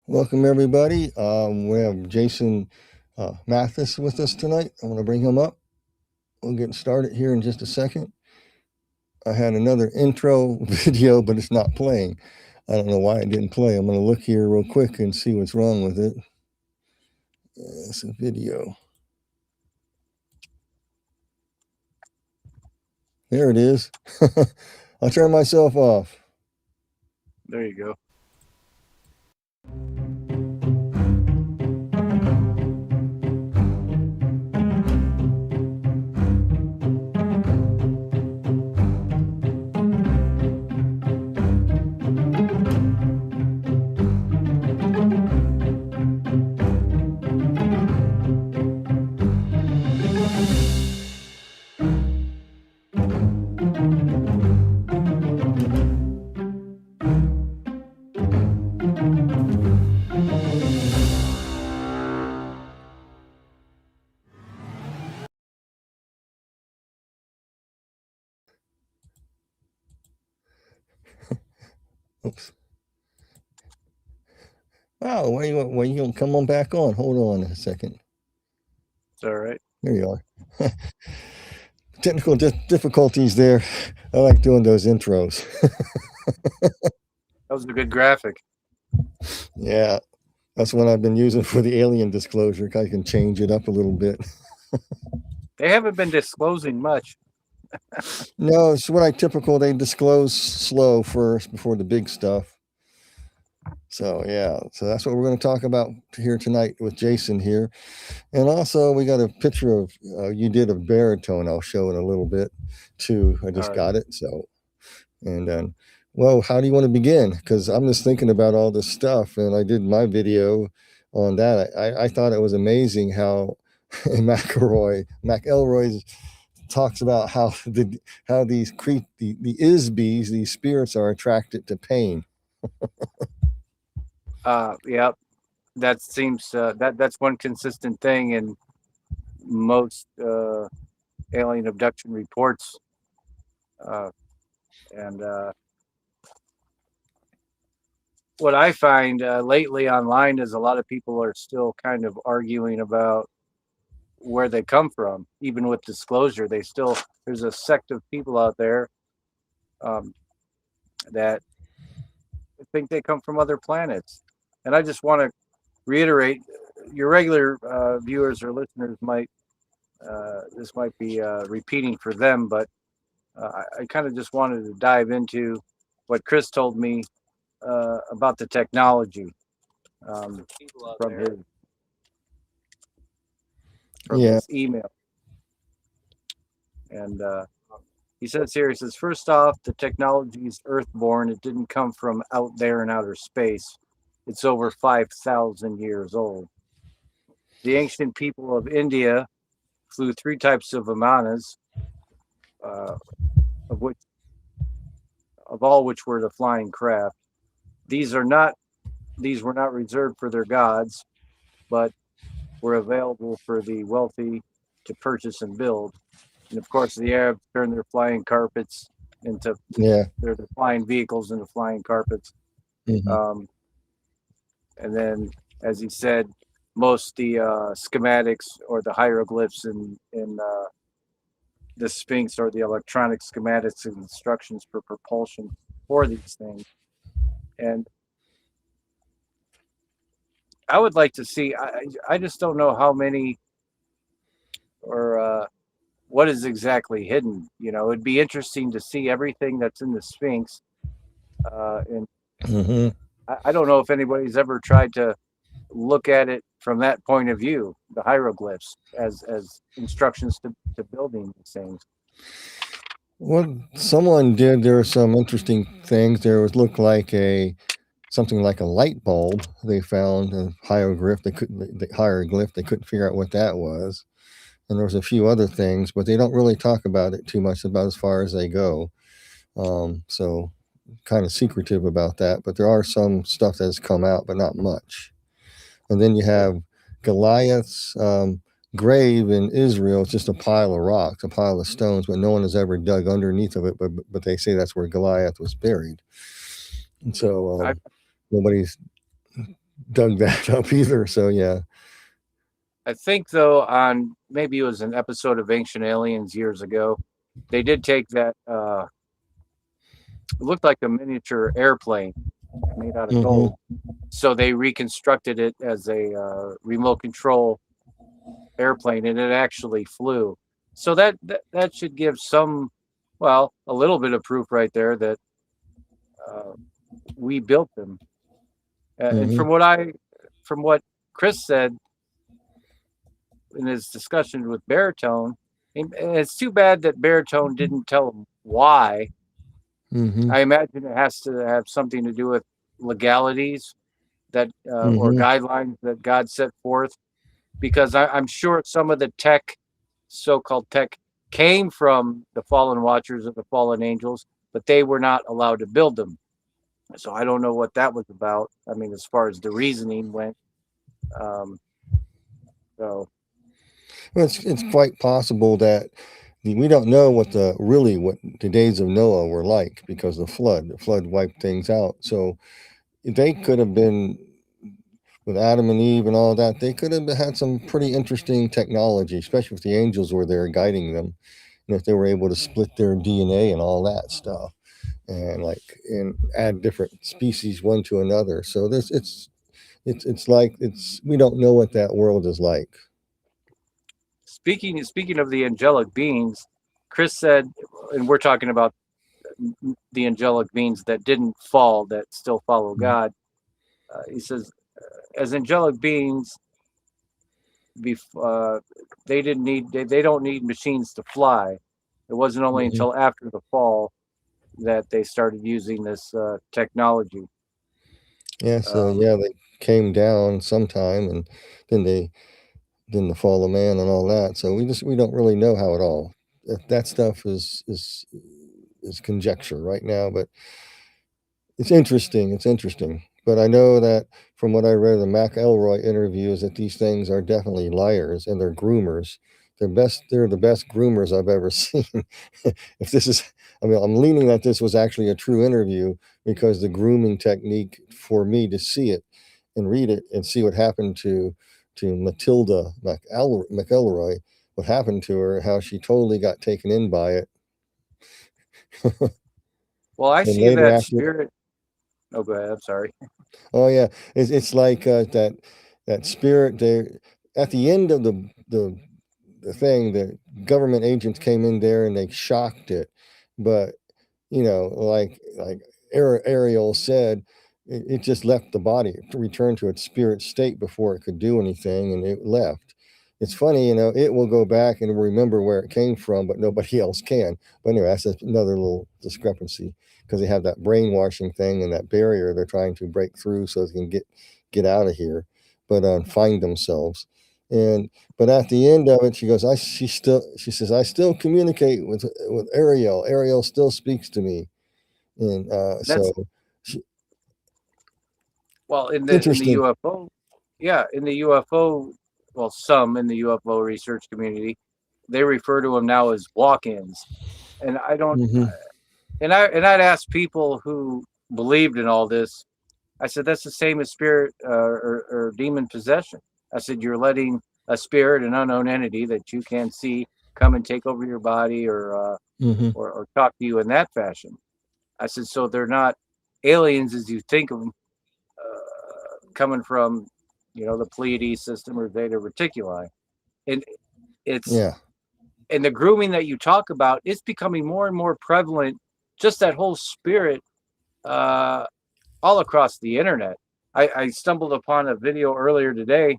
Welcome, everybody. We have Jason Mathis with us tonight. I'm going to bring him up. We'll get started here in just a second. I had another intro video, but it's not playing. I don't know why it didn't play. I'm going to look here real quick and see what's wrong with it. It's a video. There it is. I'll turn myself off. There you go. Oops. Wow, why you don't come on back on? Hold on a second. It's all right. There you are. Technical difficulties there. I like doing those intros. That was a good graphic. Yeah, that's what I've been using for the alien disclosure. I can change it up a little bit. They haven't been disclosing much. No, it's what I typical. They disclose slow first before the big stuff. So yeah, so that's what we're going to talk about here tonight with Jason here, and also we got a picture of you did of baritone. I'll show it a little bit too. I just got it. So, and then, well, how do you want to begin? Because I'm just thinking about all this stuff, and I did my video on that. I thought it was amazing how McElroy talks about how these the isbies, these spirits, are attracted to pain. Yeah, that seems that's one consistent thing in most alien abduction reports. And what I find lately online is a lot of people are still kind of arguing about where they come from, even with disclosure. There's a sect of people out there that think they come from other planets. And I just want to reiterate, your regular viewers or listeners might this might be repeating for them, but I kind of just wanted to dive into what Chris told me about the technology from his his email. And he says here, he says, first off, the technology is earthborn. It didn't come from out there in outer space. It's over 5,000 years old. The ancient people of India flew three types of vimanas, of all which were the flying craft. These were not reserved for their gods, but were available for the wealthy to purchase and build. And of course, the Arabs turned their flying carpets into their flying vehicles into flying carpets. Mm-hmm. And then, as he said, most the schematics or the hieroglyphs in the Sphinx or the electronic schematics and instructions for propulsion for these things. And I would like to see. I just don't know how many or what is exactly hidden. You know, it'd be interesting to see everything that's in the Sphinx. And I don't know if anybody's ever tried to look at it from that point of view, the hieroglyphs as instructions to building these things. Well, someone did. There are some interesting things. There was looked like something like a light bulb. They found a hieroglyph. They couldn't figure out what that was. And there was a few other things, but they don't really talk about it too much about as far as they go. So kind of secretive about that. But there are some stuff that's come out, but not much. And then you have Goliath's grave in Israel. It's just a pile of rocks, a pile of stones, but no one has ever dug underneath of it. But they say that's where Goliath was buried. And so nobody's dug that up either. So yeah. I think though on maybe it was an episode of Ancient Aliens years ago, they did take that it looked like a miniature airplane made out of Mm-hmm. gold. So they reconstructed it as a remote control airplane, and it actually flew. So that should give some, well, a little bit of proof right there that uh, we built them. And Mm-hmm. from what Chris said in his discussion with Baritone, and it's too bad that Baritone didn't tell him why. Mm-hmm. I imagine it has to have something to do with legalities that or Mm-hmm. guidelines that God set forth, because I'm sure some of the tech, so-called tech, came from the fallen watchers of the fallen angels, but they were not allowed to build them. So I don't know what that was about. I mean, as far as the reasoning went. Um, so Well, it's quite possible that we don't know what the days of Noah were like because of the flood. The flood wiped things out. So they could have been with Adam and Eve and all that. They could have had some pretty interesting technology, especially if the angels were there guiding them, and if they were able to split their DNA and all that stuff, and add different species one to another. So this it's like it's we don't know what that world is like. speaking of the angelic beings, Chris said, and we're talking about the angelic beings that didn't fall, that still follow God. He says, as angelic beings, uh, they don't need machines to fly. It wasn't only Mhm. until after the fall that they started using this technology. Yeah, so Um, yeah, they came down sometime, and then then the fall of man and all that. So we don't really know how it all that stuff is conjecture right now, but it's interesting. It's interesting. But I know that from what I read in the Mac Elroy interviews that these things are definitely liars and they're groomers. They're the best groomers I've ever seen. If this is I mean, I'm leaning that this was actually a true interview because the grooming technique for me to see it and read it and see what happened to Matilda McElroy, what happened to her, how she totally got taken in by it. well, I And see later that after spirit. Oh, go ahead. I'm sorry. Oh yeah, it's like that spirit. There at the end of the thing, the government agents came in there and they shocked it, but like Ariel said, it just left the body to return to its spirit state before it could do anything, and it left. It's funny, it will go back and remember where it came from, but nobody else can. But anyway, that's another little discrepancy because they have that brainwashing thing and that barrier they're trying to break through so they can get out of here, but find themselves. And but at the end of it, she goes, she says, I still communicate with Ariel. Ariel still speaks to me, and That's she, well in the interesting. UFO. Yeah, in the UFO. Well, some in the UFO research community, they refer to them now as walk-ins, and I don't. Hmm. I'd ask people who believed in all this. I said that's the same as spirit or demon possession. I said you're letting a spirit, an unknown entity that you can't see, come and take over your body Hmm. or talk to you in that fashion. I said so they're not aliens as you think of them, coming from the Pleiades system or Zeta Reticuli, and it's Yeah. and the grooming that you talk about, it's becoming more and more prevalent. Just that whole spirit uh, all across the internet. I stumbled upon a video earlier today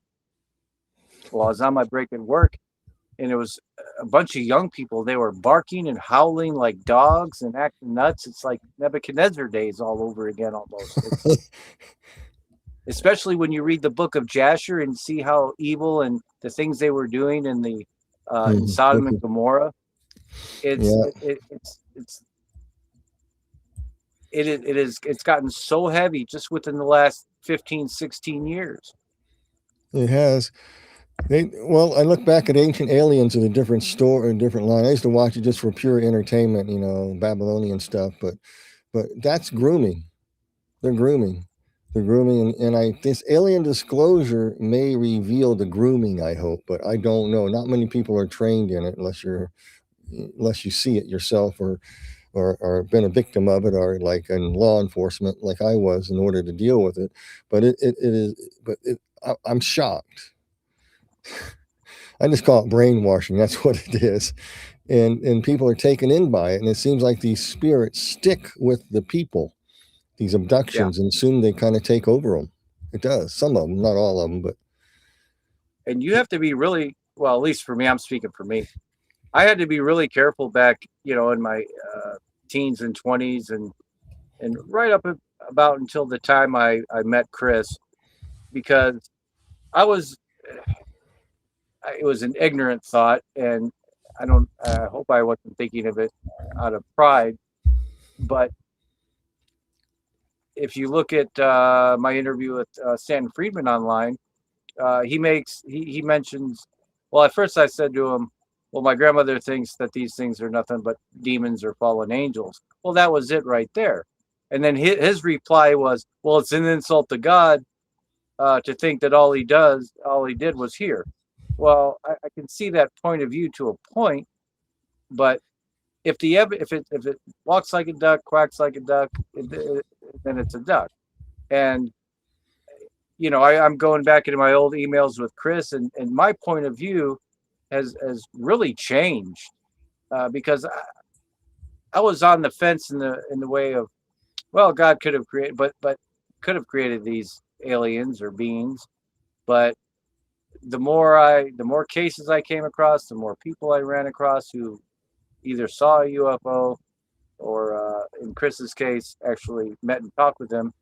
while I was on my break at work, and it was a bunch of young people. They were barking and howling like dogs and acting nuts. It's like Nebuchadnezzar days all over again almost. It's especially when you read the book of Jasher and see how evil and the things they were doing in Hmm. Sodom and Gomorrah. It's Yeah, it, it, it's it's gotten so heavy just within the last 15, 16 years. it has. Well, I look back at Ancient Aliens in a different store, a different line. I used to watch it just for pure entertainment, Babylonian stuff. But that's grooming. They're grooming. The grooming, and this alien disclosure may reveal the grooming, I hope, but I don't know. Not many people are trained in it unless you see it yourself, or been a victim of it, or like in law enforcement, like I was, in order to deal with it. But I'm shocked. I just call it brainwashing. That's what it is. And people are taken in by it. And it seems like these spirits stick with the people, these abductions, and soon they kind of take over them. It does. Some of them, not all of them, but. And you have to be really, well, at least for me, I'm speaking for me. I had to be really careful back, in my teens and 20s and right up about until the time I met Chris, because it was an ignorant thought, and I hope I wasn't thinking of it out of pride, but if you look at my interview with Stanton Friedman online, he mentions, well, at first I said to him, well, my grandmother thinks that these things are nothing but demons or fallen angels. Well, that was it right there. And then his reply was, well, it's an insult to God to think that all he did was hear. Well, I can see that point of view to a point, but if it walks like a duck, quacks like a duck, then it's a duck. And I'm going back into my old emails with Chris, and my point of view has really changed because I was on the fence in the way of, well, God could have created these aliens or beings, but the more cases I came across, the more people I ran across who either saw a UFO or in Chris's case actually met and talked with them.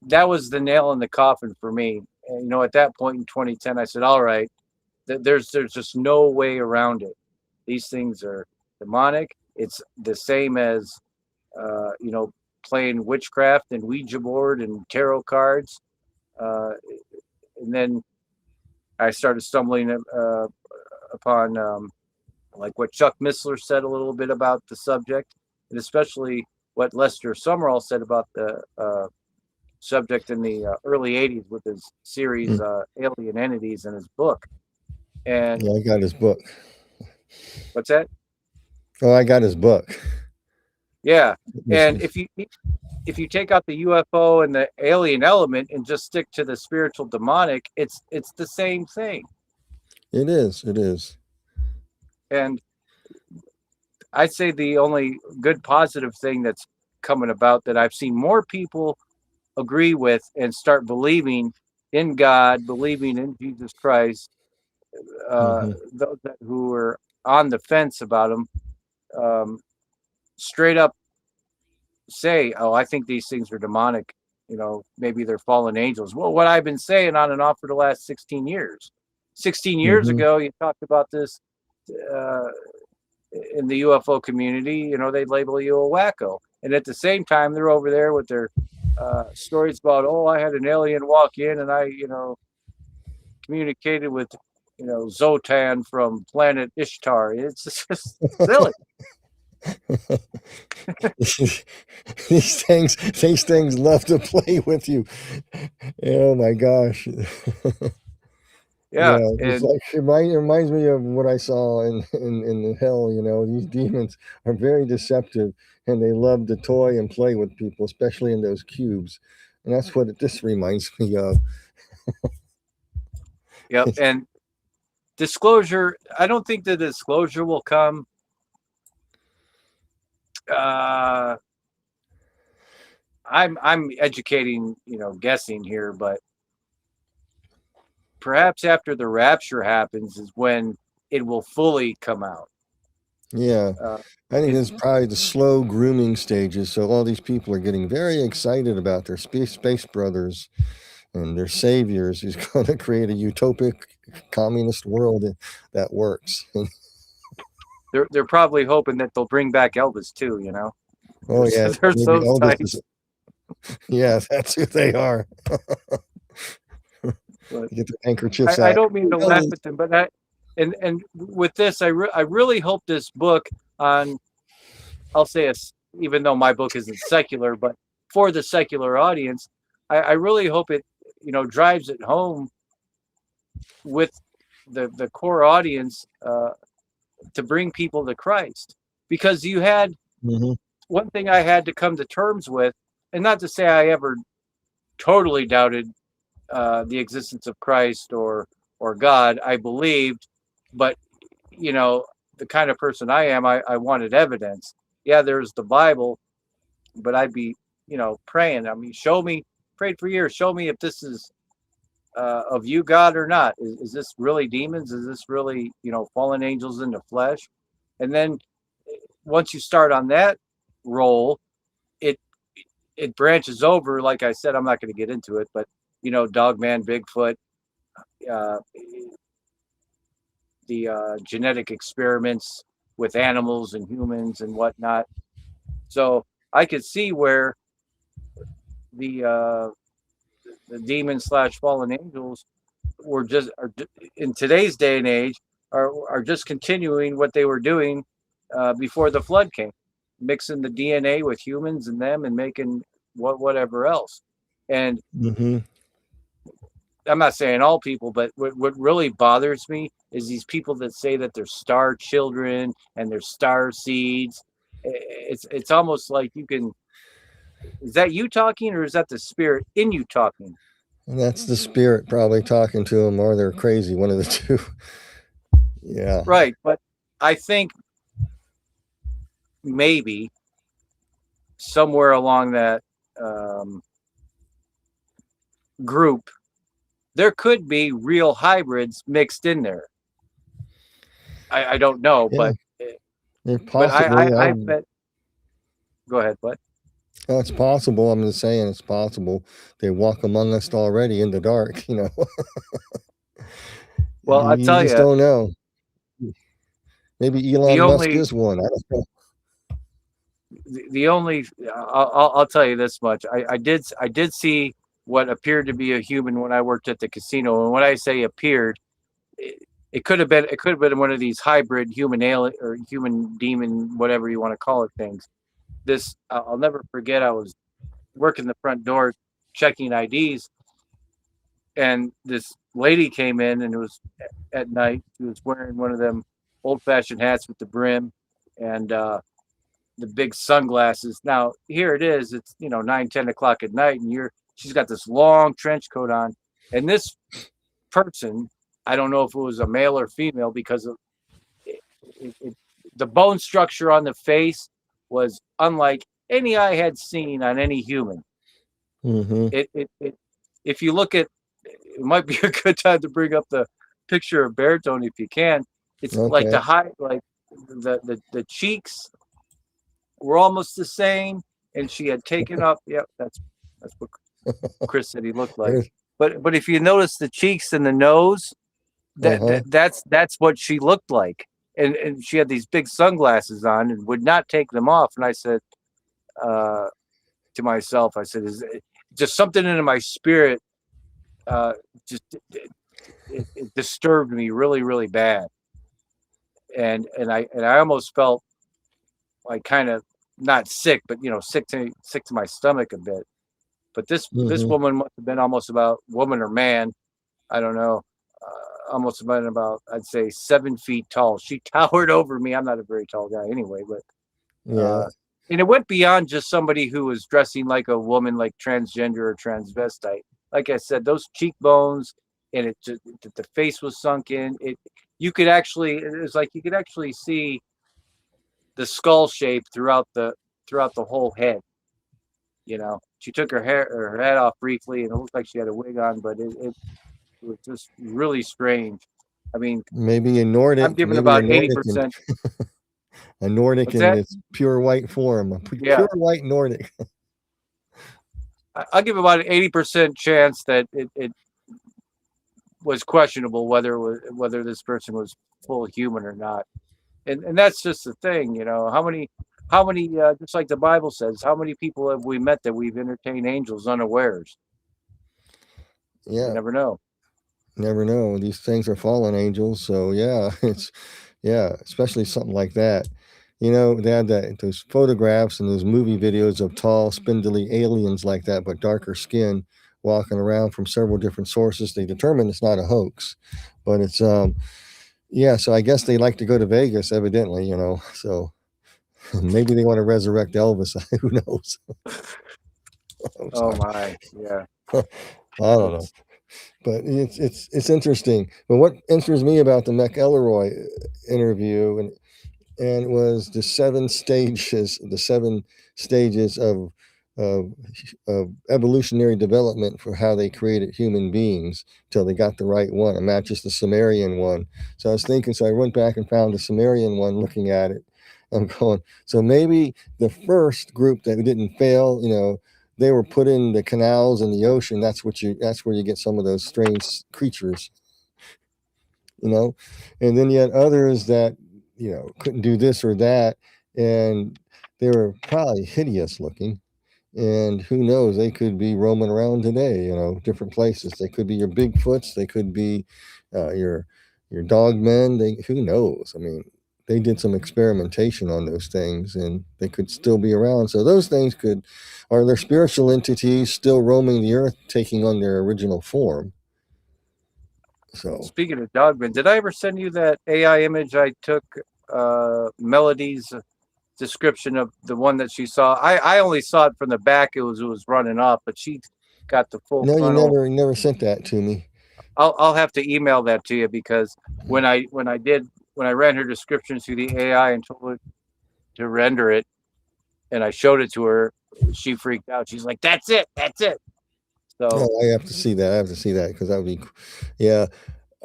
That was the nail in the coffin for me. And, at that point in 2010, I said, all right, there's just no way around it. These things are demonic. It's the same as, playing witchcraft and Ouija board and tarot cards. And then I started stumbling upon like what Chuck Missler said a little bit about the subject, and especially what Lester Sumrall said about the subject in the early 80s with his series Alien Entities and his book. And yeah, I got his book. What's that? Oh, I got his book. Yeah. And if you take out the UFO and the alien element and just stick to the spiritual demonic, it's the same thing. It is. And I'd say the only good positive thing that's coming about that I've seen more people agree with and start believing in God, believing in Jesus Christ, those who were on the fence about him, straight up say, oh, I think these things are demonic. Maybe they're fallen angels. Well, what I've been saying on and off for the last 16 years. 16 years ago, you talked about this in the UFO community, they'd label you a wacko. And at the same time, they're over there with their stories about, oh, I had an alien walk in and I, communicated with, Zotan from planet Ishtar. It's just silly. These things love to play with you. Oh my gosh. Yeah, it's like it reminds me of what I saw in the hell. These demons are very deceptive, and they love to toy and play with people, especially in those cubes. And that's what this reminds me of. Yep. And disclosure, I don't think the disclosure will come. I'm educating, guessing here, but perhaps after the rapture happens is when it will fully come out. Yeah, I think it's probably the slow grooming stages. So all these people are getting very excited about their space brothers and their saviors who's going to create a utopic communist world that works. They're probably hoping that they'll bring back Elvis too, Oh yeah, there's those types. Yeah, that's who they are. Get the handkerchiefs out. I don't mean to laugh at them, but and with this, I really hope this book on, I'll say, even though my book isn't secular, but for the secular audience, I really hope it, drives it home with the core audience, to bring people to Christ. Because you had Hmm. one thing I had to come to terms with, and not to say I ever totally doubted the existence of Christ or God. I believed, but the kind of person I am, I wanted evidence. Yeah, there's the Bible, but I'd be, praying. I mean, show me, prayed for years, show me if this is of you, God, or not. Is this really demons? Is this really, fallen angels in the flesh? And then once you start on that role, it it branches over. Like I said, I'm not going to get into it, but Dogman, Bigfoot, uh, the genetic experiments with animals and humans and whatnot. So I could see where the uh, the demons slash fallen angels were just are, in today's day and age are just continuing what they were doing before the flood came, mixing the DNA with humans and them and making whatever else. And Hmm. I'm not saying all people, but what really bothers me is these people that say that they're star children and they're star seeds. It's almost like you can. Is that you talking, or is that the spirit in you talking? And that's the spirit probably talking to them, or they're crazy, one of the two. Yeah. Right, but I think maybe somewhere along that um, group, there could be real hybrids mixed in there. I don't know, Yeah. Yeah, but possibly. I bet. Go ahead, but It's possible. I'm just saying it's possible. They walk among us already in the dark. well, I You tell just you, don't know. Maybe the Elon Musk only is one. I don't know. the only I'll tell you this much. I did see what appeared to be a human when I worked at the casino, and when I say appeared, it could have been one of these hybrid human alien or human demon, whatever you want to call it, things. This I'll never forget. I was working the front door checking IDs, and this lady came in, and it was at night. She was wearing one of them old fashioned hats with the brim, and the big sunglasses. Now here it is. It's 9, 10 o'clock at night, and she's got this long trench coat on, and this person, I don't know if it was a male or female because of it, the bone structure on the face was unlike any I had seen on any human. Hmm. It if you look at, it might be a good time to bring up the picture of Baritone if you can. It's like Okay. like the cheeks were almost the same, and she had taken up. Yep, that's what Chris said he looked like. There's, But if you notice the cheeks and the nose, uh-huh. that's what she looked like. And she had these big sunglasses on and would not take them off. And I said uh, to myself, I said, is it just something in my spirit? Just it disturbed me really, really bad. And I almost felt like kind of not sick, but sick to my stomach a bit. But this Hmm. woman must have been almost about woman or man, I don't know, almost about I'd say 7 feet tall. She towered over me. I'm not a very tall guy anyway, but Yeah. and it went beyond just somebody who was dressing like a woman, like transgender or transvestite. Like I said, those cheekbones and it just the face was sunk in. You could actually it was like you could actually see the skull shape throughout the whole head. She took her head off briefly, and it looked like she had a wig on, but it was just really strange. I mean, Maybe a I'm Nordic, giving maybe about 80%. A Nordic What's in that? its pure white form, Yeah, pure white Nordic. I'll give about an 80% chance that it was questionable whether this person was full human or not. And that's just the thing, how many just like the Bible says, how many people have we met that we've entertained angels unawares? You Yeah. never know. Never know. These things are fallen angels, so yeah, it's yeah, especially something like that. They had those photographs and those movie videos of tall, spindly aliens like that, but darker skin, walking around from several different sources. They determined it's not a hoax, but it's yeah. So I guess they like to go to Vegas, evidently. So maybe they want to resurrect Elvis. Who knows? I'm Oh sorry. my, yeah. I don't know, It's but it's interesting. But what interests me about the McElroy interview and it was the 7 stages of, of evolutionary development for how they created human beings till they got the right one. It matches the Sumerian one. So I was thinking, so I went back and found the Sumerian one, looking at it. I'm going, so maybe the first group that didn't fail, they were put in the canals and the ocean. That's where you get some of those strange creatures, you know, and then yet others that couldn't do this or that, and they were probably hideous looking, and who knows, they could be roaming around today, different places. They could be your Bigfoots, they could be your dog men. Who knows? I mean, they did some experimentation on those things, and they could still be around. So those things are their spiritual entities still roaming the earth, taking on their original form. So Speaking of dogmen, did I ever send you that AI image I took? Melody's description of the one that she saw. I only saw it from the back. It was running off, but she got the full no, you frontal. never sent that to me. I'll have to email that to you because when I ran her description through the AI and told it to render it, and I showed it to her, she freaked out. She's like, "That's it, that's it." So Oh, I have to see that. I have to see that because that would be, yeah.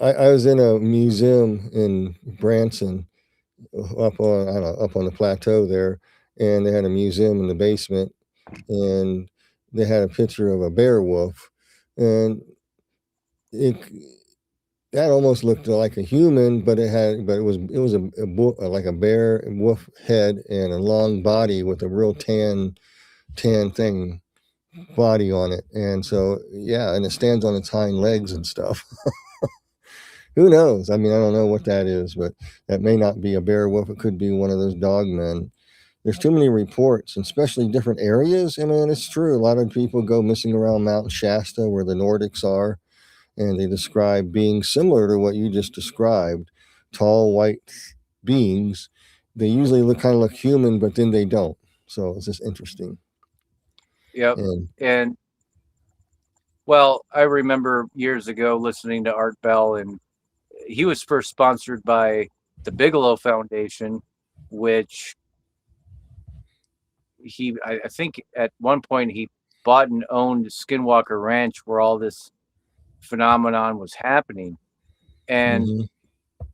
I was in a museum in Branson, up on the plateau there, and they had a museum in the basement, and they had a picture of a bear wolf, and it that almost looked like a human, but it was like a bear wolf head and a long body with a real tan thing body on it, and so yeah, and it stands on its hind legs and stuff. Who knows? I mean, I don't know what that is, but that may not be a bear wolf. It could be one of those dog men. There's too many reports, and especially different areas. I mean, it's true. A lot of people go missing around Mount Shasta, where the Nordics are, and they describe being similar to what you just described, tall white beings. They usually look human, but then they don't. So it's just interesting. yep. And And well, I remember years ago listening to Art Bell, and he was first sponsored by the Bigelow Foundation, which I think at one point he bought and owned Skinwalker Ranch, where all this phenomenon was happening. And mm-hmm,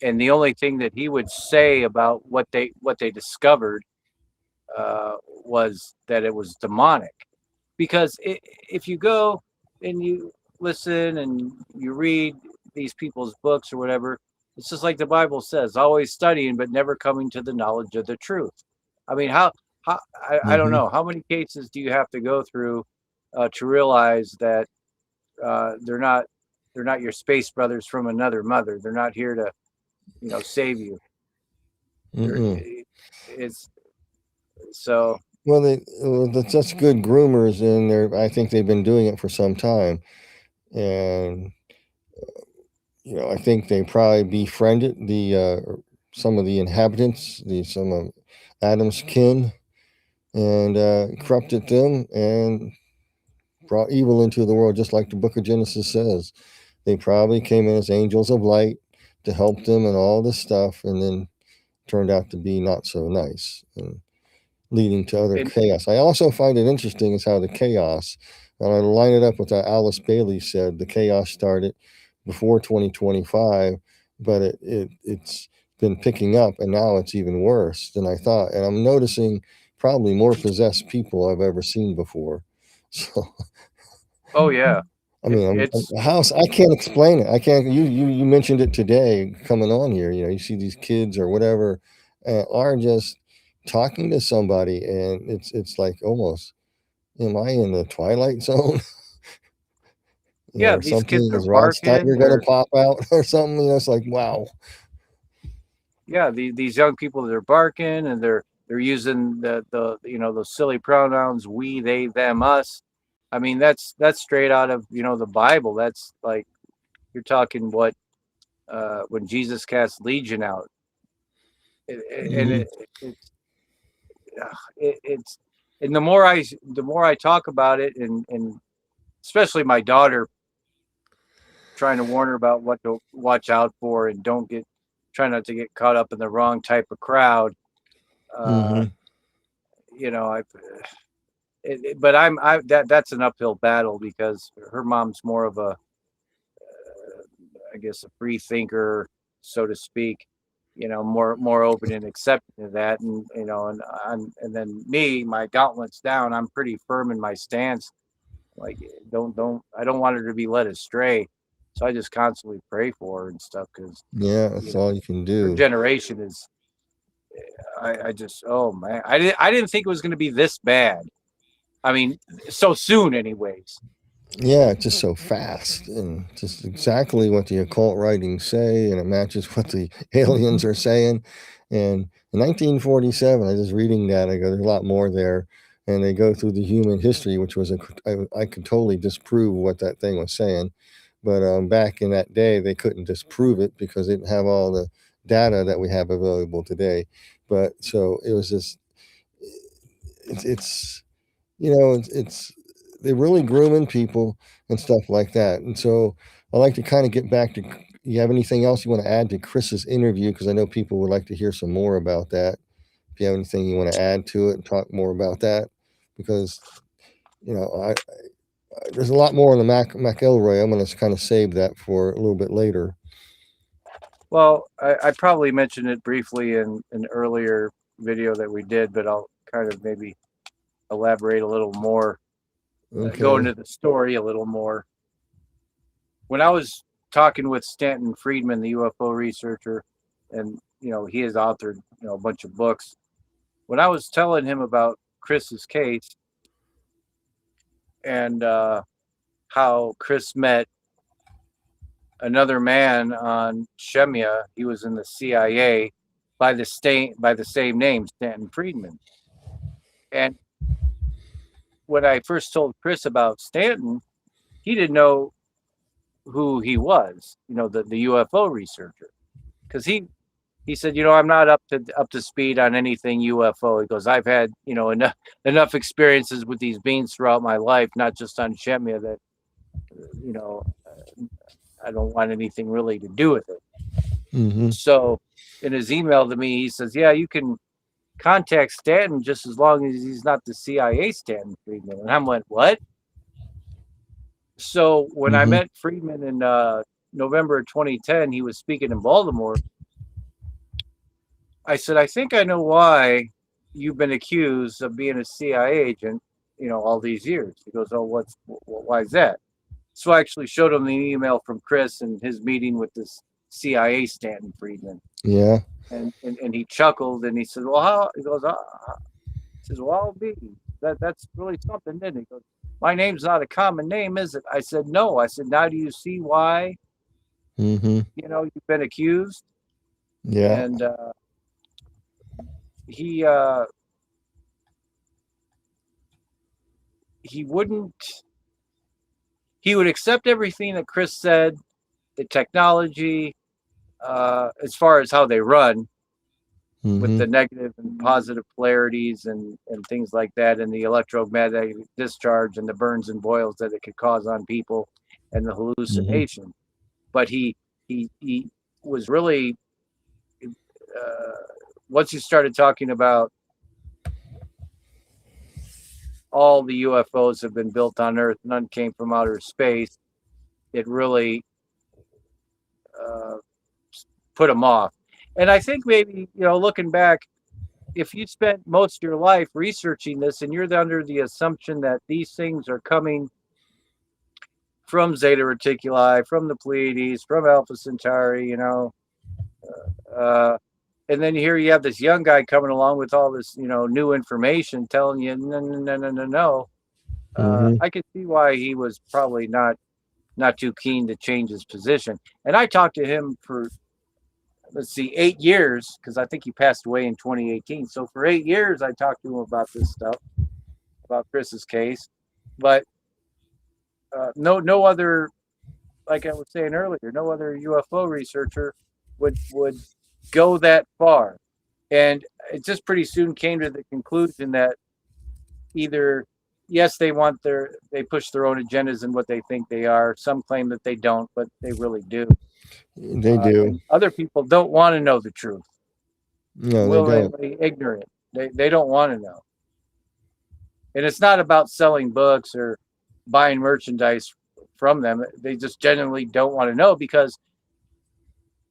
and the only thing that he would say about what they discovered was that it was demonic. Because if you go and you listen and you read these people's books or whatever, it's just like the Bible says, always studying but never coming to the knowledge of the truth. I mean, how I don't mm-hmm, know, how many cases do you have to go through to realize that they're not your space brothers from another mother. They're not here to save you. They're, mm-mm. it's so They're such good groomers, and I think they've been doing it for some time, and I think they probably befriended the some of the inhabitants, some of Adam's kin, and corrupted them and brought evil into the world, just like the Book of Genesis says. They probably came in as angels of light to help them and all this stuff, and then turned out to be not so nice. And leading to other and chaos. I also find it interesting is how the chaos, and I line it up with what Alice Bailey said, the chaos started before 2025, but it's been picking up, and now it's even worse than I thought. And I'm noticing probably more possessed people I've ever seen before. So oh yeah, I mean, it's a house. I can't explain it. I can't. You mentioned it today coming on here. You see these kids or whatever are just talking to somebody, and it's like almost, am I in the twilight zone? yeah, these Something kids are is Rod barking. Steiger going to pop out or something? It's like wow. yeah, these young people that are barking and they're using the those silly pronouns, we, they, them, us. I mean, that's straight out of the Bible. That's like you're talking what when Jesus cast Legion out, and Hmm. it's and the more I talk about it, and especially my daughter, trying to warn her about what to watch out for and try not to get caught up in the wrong type of crowd. Uh, Hmm. I but that's an uphill battle because her mom's more of a, I guess, a free thinker, so to speak. More open and accepting of that, and and then me, my gauntlets down. I'm pretty firm in my stance. Like, I don't want her to be led astray, so I just constantly pray for her and stuff because Yeah, that's all you can her do. generation is. I just, oh man, I didn't think it was going to be this bad. I mean, so soon, anyways. Yeah, it's just so fast and just exactly what the occult writings say, and it matches what the aliens are saying. And in 1947, I was reading that. I go, there's a lot more there. And they go through the human history, which was I could totally disprove what that thing was saying. But back in that day, they couldn't disprove it because they didn't have all the data that we have available today. But so it was just, it's it's they're really grooming people and stuff like that. And so I like to kind of get back to. You have anything else you want to add to Chris's interview? Because I know people would like to hear some more about that. If you have anything you want to add to it and talk more about that, because there's a lot more on the McElroy. I'm going to kind of save that for a little bit later. Well, I probably mentioned it briefly in an earlier video that we did, but I'll kind of maybe elaborate a little more, go Okay. into the story a little more. When I was talking with Stanton Friedman, the UFO researcher, and he has authored a bunch of books. When I was telling him about Chris's case and how Chris met another man on Shemya, he was in the CIA by the same name, Stanton Friedman. And when I first told Chris about Stanton, he didn't know who he was, the UFO researcher, because he said, I'm not up to speed on anything UFO. He goes, I've had enough experiences with these beings throughout my life, not just on Shemya, that you know I don't want anything really to do with it. Mm-hmm. So in his email to me, he says, yeah, you can contact Stanton just as long as he's not the CIA Stanton Friedman. And I went, what? So when I Mm-hmm. met Friedman in November of 2010, he was speaking in Baltimore. I said, I think I know why you've been accused of being a CIA agent, all these years. He goes, oh, why is that? So I actually showed him the email from Chris and his meeting with this CIA Stanton Friedman. Yeah. And he chuckled and he said, well, how? He goes, he says, well, I'll be. That's really something, didn't he? He goes, my name's not a common name, is it? I said, no. I said, now do you see why, Mm-hmm. you've been accused? Yeah. And he uh, he wouldn't. He would accept everything that Chris said, the technology, as far as how they run, with Mm-hmm. the negative and positive polarities and things like that, and the electromagnetic discharge and the burns and boils that it could cause on people and the Mm-hmm. hallucination. But he was really, uh, once you started talking about all the UFOs have been built on Earth, none came from outer space, it really uh, put him off. And I think maybe, looking back, if you spent most of your life researching this and you're under the assumption that these things are coming from Zeta Reticuli, from the Pleiades, from Alpha Centauri, and then here you have this young guy coming along with all this, new information telling you, no, no, no, no, no, no. Mm-hmm. I could see why he was probably not too keen to change his position. And I talked to him for let's see, 8 years, because I think he passed away in 2018. So for 8 years, I talked to him about this stuff, about Chris's case, but no other, like I was saying earlier, no other UFO researcher would go that far, and it just pretty soon came to the conclusion that either yes, they push their own agendas and what they think they are. Some claim that they don't, but they really do. They do. And other people don't want to know the truth. No, they don't. Willingly ignorant. They don't want to know. And it's not about selling books or buying merchandise from them. They just genuinely don't want to know because,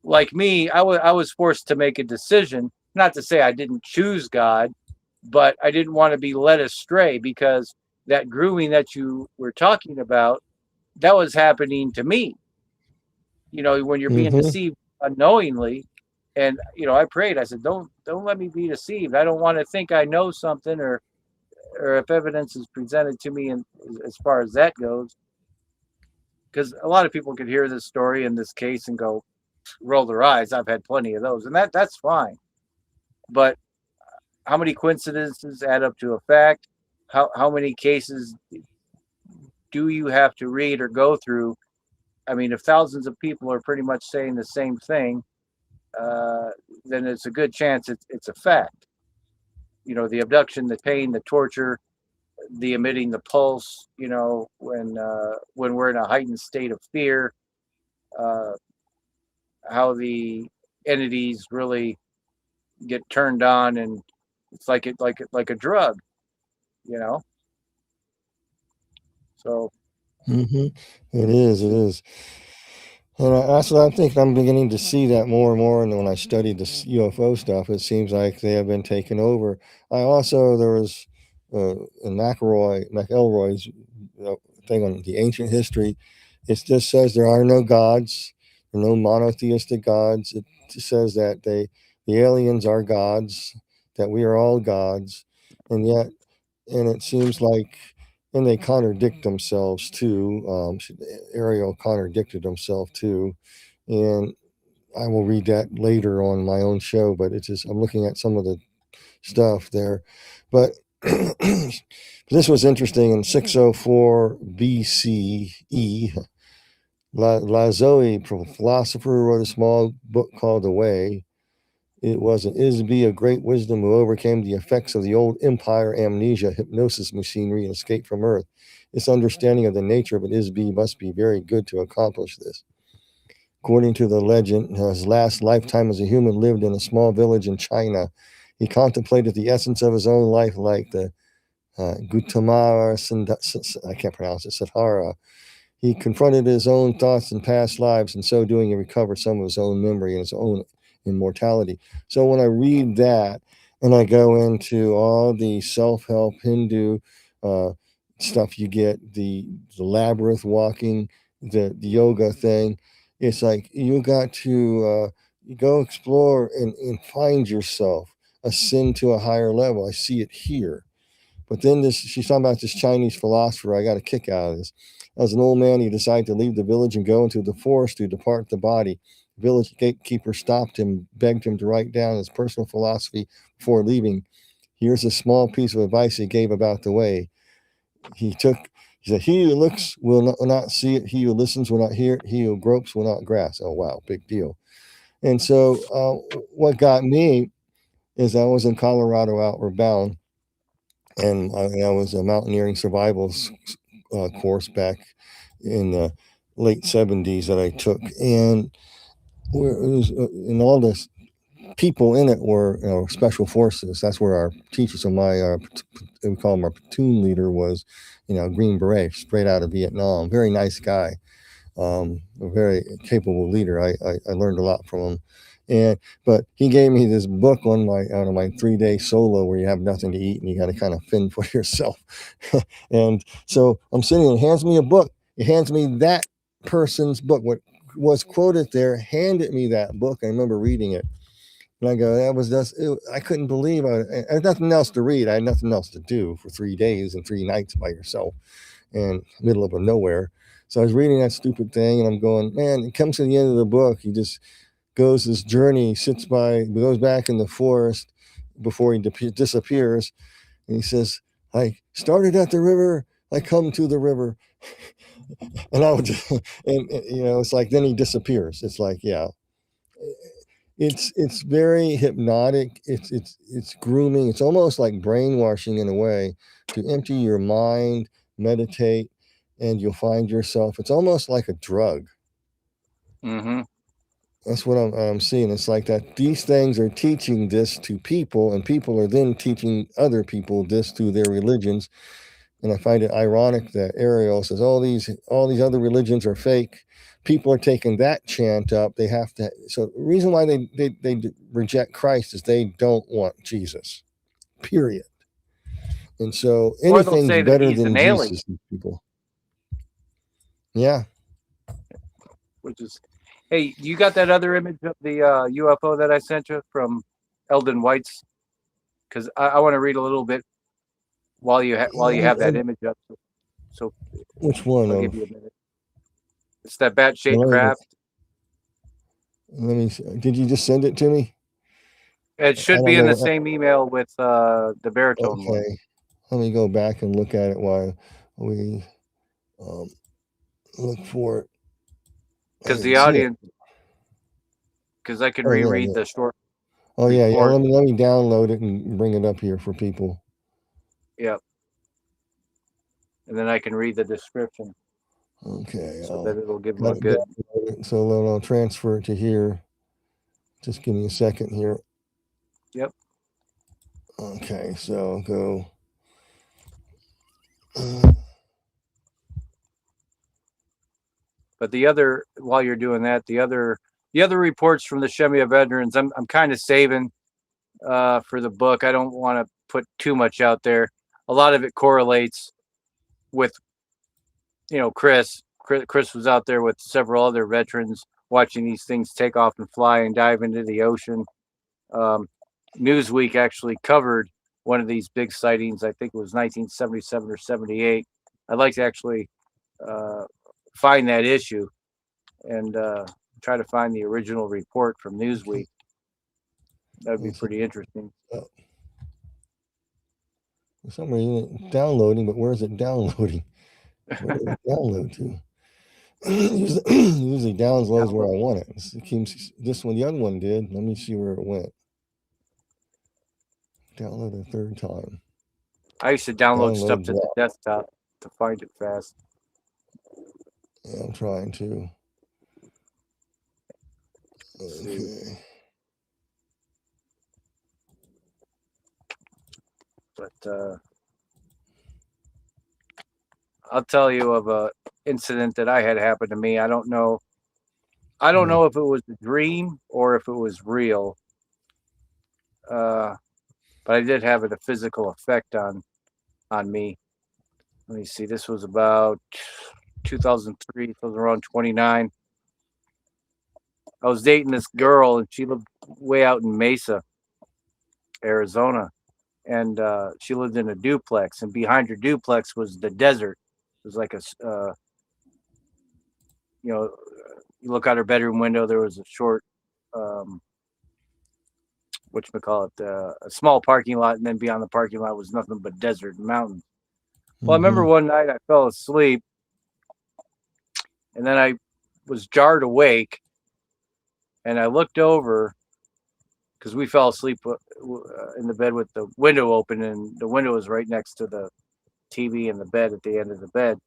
like me, I was forced to make a decision. Not to say I didn't choose God, but I didn't want to be led astray because that grooming that you were talking about, that was happening to me. When you're being Mm-hmm. deceived unknowingly, and I prayed. I said, don't let me be deceived. I don't want to think I know something, or if evidence is presented to me, and as far as that goes, because a lot of people could hear this story in this case and go, roll their eyes. I've had plenty of those, and that's fine. But how many coincidences add up to a fact? How many cases do you have to read or go through? I mean, if thousands of people are pretty much saying the same thing, then it's a good chance it's a fact. The abduction, the pain, the torture, the emitting the pulse. When we're in a heightened state of fear, uh, how the entities really get turned on, and it's like a drug, you know. So Mm-hmm. It is. It is. And that's what I'm thinking. I'm beginning to see that more and more. And when I studied this UFO stuff, it seems like they have been taken over. There was in McElroy's thing on the ancient history. It just says there are no gods, there are no monotheistic gods. It just says that the aliens are gods, that we are all gods, and yet, and it seems like, and they contradict themselves too. Ariel contradicted himself too, and I will read that later on my own show. But it's just I'm looking at some of the stuff there, but this was interesting. In 604 BCE, Lazoe, philosopher, wrote a small book called The Way. It was an Isby of great wisdom who overcame the effects of the old empire amnesia, hypnosis machinery, and escaped from Earth. This understanding of the nature of an Isby must be very good to accomplish this. According to the legend, his last lifetime as a human lived in a small village in China. He contemplated the essence of his own life like the Gautama, I can't pronounce it, Siddhartha. He confronted his own thoughts and past lives, and so doing, he recovered some of his own memory and his own immortality. So when I read that and I go into all the self help Hindu uh, stuff, you get the labyrinth walking, the yoga thing. It's like you got to go explore and find yourself, ascend to a higher level. I see it here. But then she's talking about this Chinese philosopher. I got a kick out of this. As an old man, he decided to leave the village and go into the forest to depart the body. The village gatekeeper stopped him, begged him to write down his personal philosophy before leaving. Here's a small piece of advice he gave about the way. He said, "He who looks will not see it. He who listens will not hear it. He who gropes will not grasp." Oh, wow, big deal. And so what got me is I was in Colorado Outward Bound, and I was a mountaineering survivals course back in the late 70s that I took, and and all the people in it were special forces. That's where our teachers. So we call him our platoon leader, was Green Beret, straight out of Vietnam. Very nice guy, a very capable leader. I learned a lot from him. But he gave me this book on my 3-day solo where you have nothing to eat and you got to kind of fend for yourself. And so I'm sitting and he hands me a book. He hands me that person's book. What was quoted there, handed me that book. I remember reading it. And I go, that was just, I couldn't believe I had nothing else to read. I had nothing else to do for 3 days and 3 nights by yourself in the middle of nowhere. So I was reading that stupid thing and I'm going, man, it comes to the end of the book. goes this journey, goes back in the forest before he disappears, and he says, "I started at the river, I come to the river," and I would, and it's like then he disappears. It's like, yeah, it's very hypnotic. It's grooming. It's almost like brainwashing in a way to empty your mind, meditate, and you'll find yourself. It's almost like a drug. Mm-hmm. That's what I'm seeing. It's like that these things are teaching this to people, and people are then teaching other people this through their religions. And I find it ironic that Ariel says all these other religions are fake. People are taking that chant up. They have to. So the reason why they reject Christ is they don't want Jesus. Period. And so Or they'll anything's say that better he's than an alien, Jesus. People. Yeah. which is, hey, you got that other image of the UFO that I sent you from Eldon White's? Because I want to read a little bit while you have that image up. So Which one I'll of? give you a minute. It's that bat-shaped Well, craft. let me. Did you just send it to me? It I should don't be in the know. same email with the baritone one. Okay. Let me go back and look at it while we look for it. Because the audience, because I can reread the short. Oh yeah. report. Let me download it and bring it up here for people. Yep. And then I can read the description. Okay. So that it'll give them a good. So then I'll transfer it to here. Just give me a second here. Yep. Okay. So go. But the other, while you're doing that, the other reports from the Shemia veterans, I'm kind of saving for the book. I don't want to put too much out there. A lot of it correlates with, Chris. Chris was out there with several other veterans watching these things take off and fly and dive into the ocean. Newsweek actually covered one of these big sightings. I think it was 1977 or 78. I'd like to actually find that issue and try to find the original report from Newsweek. That would be pretty interesting. For some reason, it's downloading, but where is it downloading? Where does it download to? Usually downloads where I want it. This one, the other one did. Let me see where it went. Download a third time. I used to download stuff to the desktop to find it fast. Yeah, I'm trying to. Okay. But I'll tell you of a incident that I had happen to me. I don't know if it was a dream or if it was real. But I did have a physical effect on me. Let me see. This was about 2003. So I was around 29. I was dating this girl, and she lived way out in Mesa, Arizona, and she lived in a duplex. And behind her duplex was the desert. It was like you look out her bedroom window. There was a short, a small parking lot, and then beyond the parking lot was nothing but desert and mountains. Well, I remember one night I fell asleep, and then I was jarred awake, and I looked over because we fell asleep in the bed with the window open, and the window was right next to the TV and the bed at the end of the bed.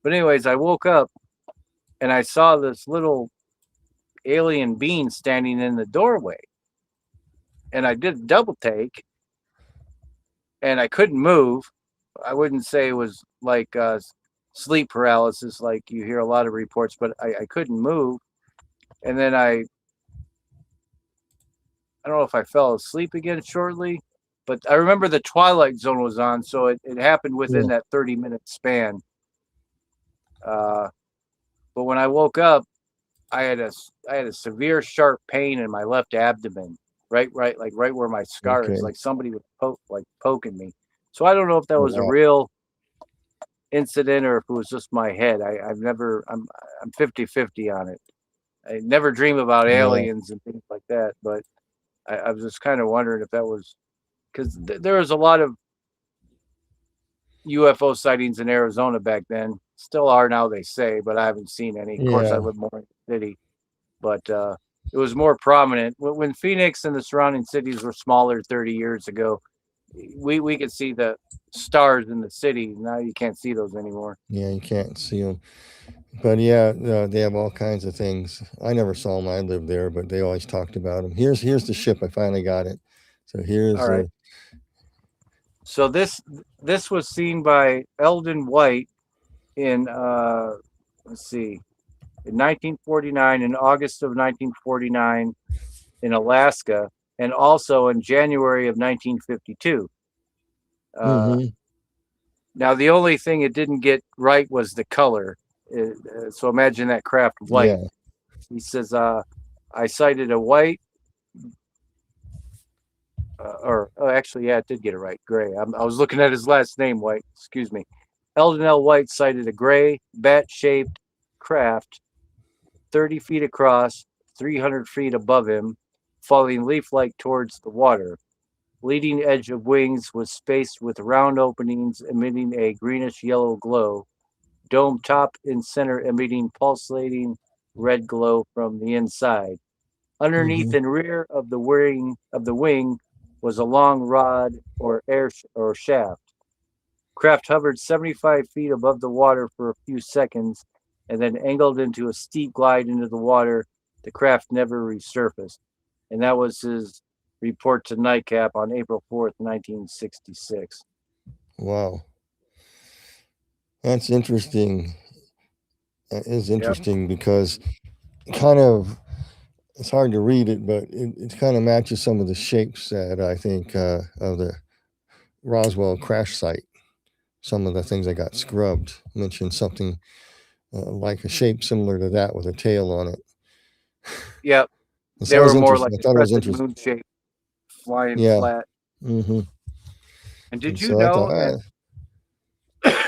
But anyways, I woke up, and I saw this little alien being standing in the doorway, and I did a double take, and I couldn't move. I wouldn't say it was like sleep paralysis, like you hear a lot of reports, but I couldn't move. And then I don't know if I fell asleep again shortly, but I remember the Twilight Zone was on, so it happened within that 30-minute span. But when I woke up, I had a severe sharp pain in my left abdomen, right where my scar is, like somebody was poking me. So I don't know if that was a real incident or if it was just my head. I'm 50-50 on it. I never dream about Yeah, aliens and things like that, but I was just kind of wondering if that was because there was a lot of UFO sightings in Arizona back then. Still are now, they say, but I haven't seen any. Of course, I yeah, live more in the city, but it was more prominent when Phoenix and the surrounding cities were smaller 30 years ago. We could see the stars in the city. Now you can't see those anymore. yeah. You can't see them, but yeah, they have all kinds of things. I never saw them. I lived there, but they always talked about them. Here's the ship. I finally got it. So All here's right. the. So this was seen by Eldon White in let's see, in 1949, in August of 1949 in Alaska, and also in January of 1952. Uh, Mm-hmm. Now the only thing it didn't get right was the color. So imagine that craft white. Yeah. He says, I cited a white, or oh, actually, yeah, it did get it right. Gray. I was looking at his last name, White. Excuse me. Eldon L. White cited a gray, bat-shaped craft, 30 feet across, 300 feet above him, falling leaf-like towards the water. Leading edge of wings was spaced with round openings emitting a greenish-yellow glow. Dome top in center emitting pulsating red glow from the inside. Underneath Mm-hmm. and rear of the wing was a long rod or air or shaft. Craft hovered 75 feet above the water for a few seconds and then angled into a steep glide into the water. The craft never resurfaced. And that was his report to Nightcap on April 4th, 1966. Wow, that's interesting. That is Yep. interesting because kind of it's hard to read it, but it kind of matches some of the shapes that I think of the Roswell crash site. Some of the things that got scrubbed mentioned something like a shape similar to that with a tail on it. Yep. And so They that was were more like interesting. I a thought it was crescent interesting. moon shape flying Yeah. flat. Hmm. And And did you so I thought, know, and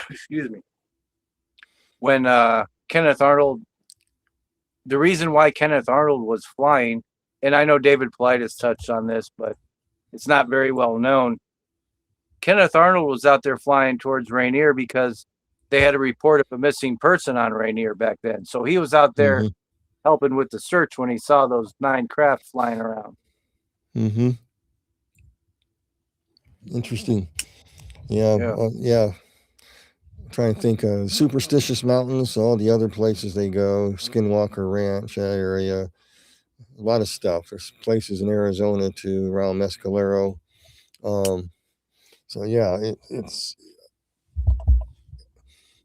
excuse me, when Kenneth Arnold, the reason why Kenneth Arnold was flying, and I know David Politis touched on this, but it's not very well known. Kenneth Arnold was out there flying towards Rainier because they had a report of a missing person on Rainier back then. So he was out there hmm helping with the search when he saw those 9 craft flying around. hmm interesting. Yeah, Yeah. yeah. Trying to think of Superstitious Mountains, all the other places they go, Skinwalker Ranch, that area, a lot of stuff. There's places in Arizona too, around Mescalero. Um, so yeah, it's.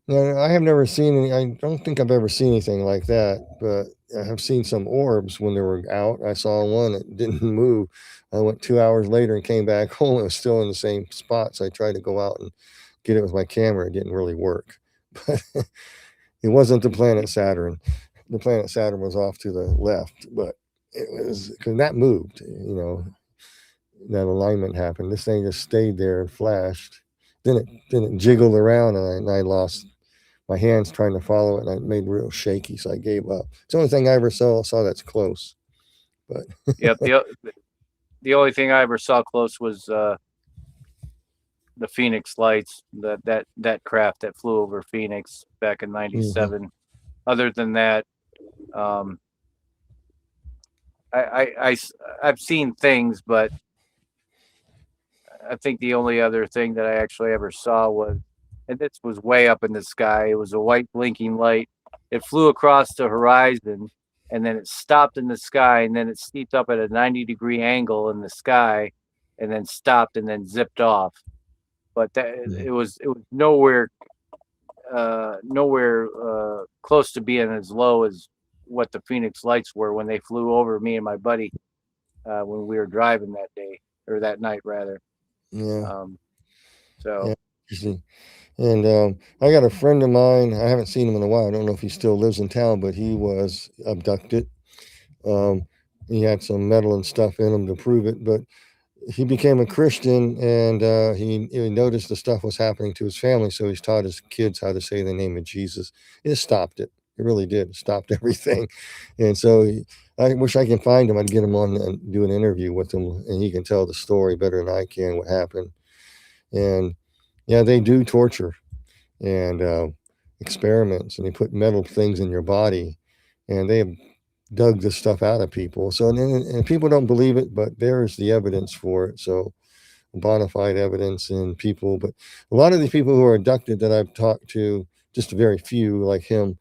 No, I have never seen any. I don't think I've ever seen anything like that, but I have seen some orbs when they were out. I saw one that didn't move. I went 2 hours later and came back home. It was still in the same spot. So I tried to go out and get it with my camera. It didn't really work. But it wasn't the planet Saturn. The planet Saturn was off to the left, but it was because that moved. That alignment happened. This thing just stayed there and flashed. Then it jiggled around, and I lost my hands trying to follow it, and I made real shaky, so I gave up. It's the only thing I ever saw that's close. But Yep. The only thing I ever saw close was the Phoenix Lights, that craft that flew over Phoenix back in hmm '97. Other than that, um, I've seen things, but I think the only other thing that I actually ever saw was, and this was way up in the sky. It was a white blinking light. It flew across the horizon, and then it stopped in the sky, and then it steeped up at a 90-degree angle in the sky, and then stopped and then zipped off. But it was nowhere close to being as low as what the Phoenix Lights were when they flew over me and my buddy when we were driving that day or that night rather. yeah, Um, so yeah, interesting. And I got a friend of mine. I haven't seen him in a while. I don't know if he still lives in town, but he was abducted. Um, he had some metal and stuff in him to prove it, but he became a Christian, and he noticed the stuff was happening to his family, so he's taught his kids how to say the name of Jesus. It stopped it. It really did. It stopped everything. And so I wish I can find him. I'd get him on and do an interview with him, and he can tell the story better than I can what happened. And yeah, they do torture and experiments, and they put metal things in your body, and they have dug this stuff out of people. So and people don't believe it, but there's the evidence for it. So bona fide evidence in people. But a lot of these people who are abducted that I've talked to, just a very few like him,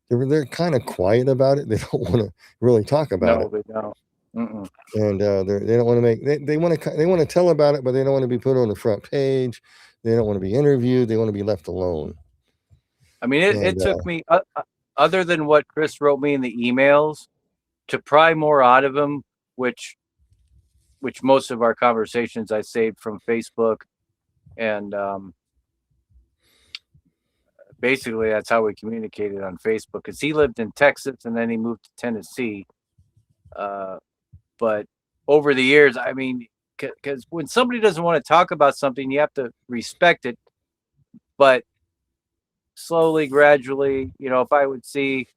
they're kind of quiet about it. They don't want to really talk about No, it. they don't. Mm-mm. And they don't want to make they want to tell about it, but they don't want to be put on the front page. They don't want to be interviewed. They want to be left alone. I mean, And it took me, other than what Chris wrote me in the emails, to pry more out of him, which most of our conversations I saved from Facebook, and basically that's how we communicated on Facebook. Because he lived in Texas and then he moved to Tennessee. But over the years, I mean, because when somebody doesn't want to talk about something, you have to respect it. But slowly, gradually, if I would see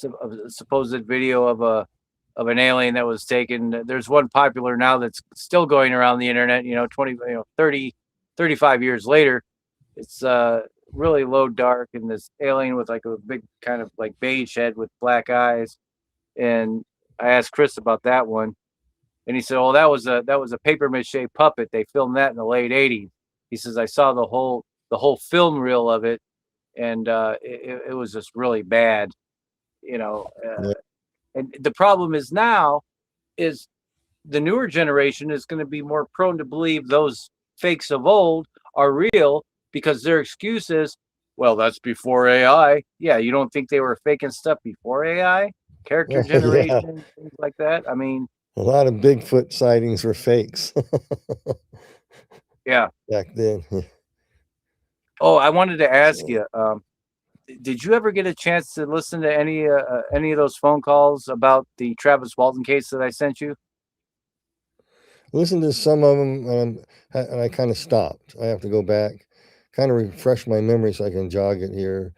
a supposed video of an alien that was taken, there's one popular now that's still going around the internet, 20, 30, 35 years later. It's really low dark, and this alien with like a big kind of like beige head with black eyes. And I asked Chris about that one, and he said, "Oh, that was a paper mache puppet. They filmed that in the late '80s." He says, "I saw the whole film reel of it, and it was just really bad, you know." yeah, And the problem is now is the newer generation is going to be more prone to believe those fakes of old are real because their excuse is, well, that's before AI. Yeah, you don't think they were faking stuff before AI? Character yeah, generation, things like that. I mean, a lot of Bigfoot sightings were fakes yeah. back then. Oh, I wanted to ask So, you, did you ever get a chance to listen to any of those phone calls about the Travis Walton case that I sent you? listen to some of them, and I kind of stopped. I have to go back, kind of refresh my memory so I can jog it here.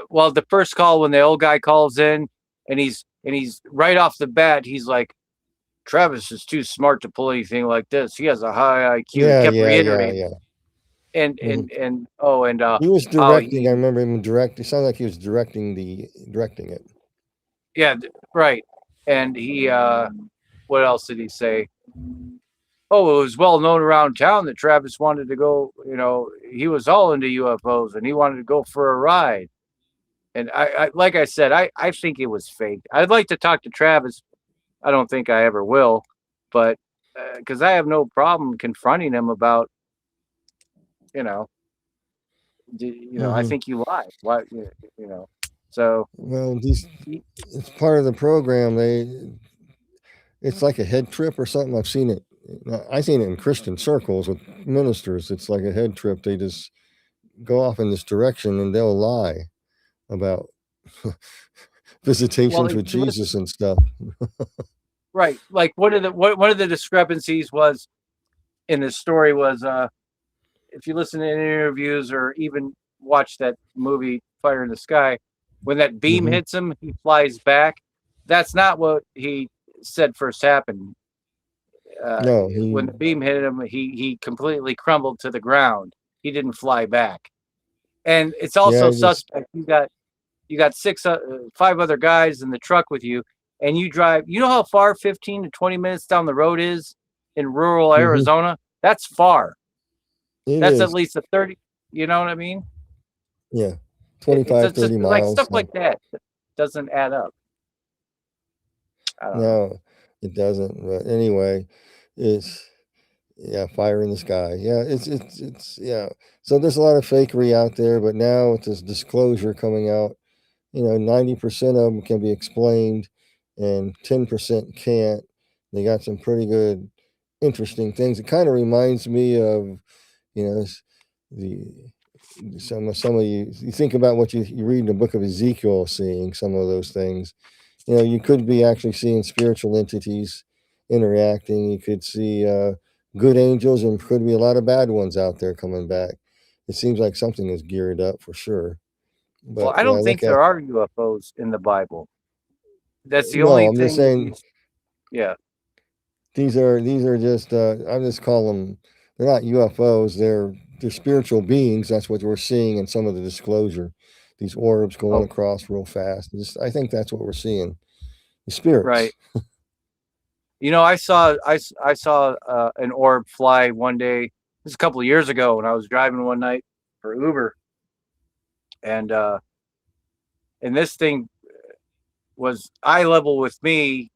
Well, the first call when the old guy calls in, and he's right off the bat, he's like, Travis is too smart to pull anything like this. He has a high IQ. He Yeah, kept yeah, yeah, reiterating, yeah. and hmm and oh, and He was how directing. I remember him directing. It sounded like he was directing it. yeah, right. And what else did he say? Oh, it was well known around town that Travis wanted to go. He was all into UFOs, and he wanted to go for a ride. And like I said, I think it was fake. I'd like to talk to Travis. I don't think I ever will, but because I have no problem confronting him about, you know, I hmm think you lied. Why, you know? So Well, it's part of the program. It's like a head trip or something. I've seen it. I've seen it in Christian circles with ministers. It's like a head trip. They just go off in this direction and they'll lie about well, visitations if with you listen, Jesus and stuff. right, like one of the discrepancies was in this story was if you listen to interviews or even watch that movie Fire in the Sky, when that beam hmm hits him, he flies back. That's not what he said first happened. Uh, No, when the beam hit him, he completely crumbled to the ground. He didn't fly back, and it's yeah, also he just, suspect. You got five other guys in the truck with you, and you drive. You know how far 15 to 20 minutes down the road is in rural hmm Arizona? That's far. it That's at is. least a 30. You know what I mean? Yeah, It's 25, just 30 like stuff miles. like that doesn't add up. I don't know. No, it doesn't. But anyway, it's, yeah, fire in the sky. Yeah, yeah. So there's a lot of fakery out there, but now with this disclosure coming out, 90% of them can be explained and 10% can't. They got some pretty good, interesting things. It kind of reminds me of, the some of you think about what you read in the book of Ezekiel, seeing some of those things. You could be actually seeing spiritual entities interacting. You could see good angels, and could be a lot of bad ones out there coming back. It seems like something is geared up for sure. Well, But I when I don't think look at there are UFOs in the Bible. That's the no, only I'm just thing that saying these. Yeah, these are just I just call them, they're not UFOs. They're spiritual beings. That's what we're seeing in some of the disclosure. These orbs going oh, across real fast. I think that's what we're seeing. The right. spirits. I saw an orb fly one day. This is a couple of years ago when I was driving one night for Uber, and this thing was eye level with me,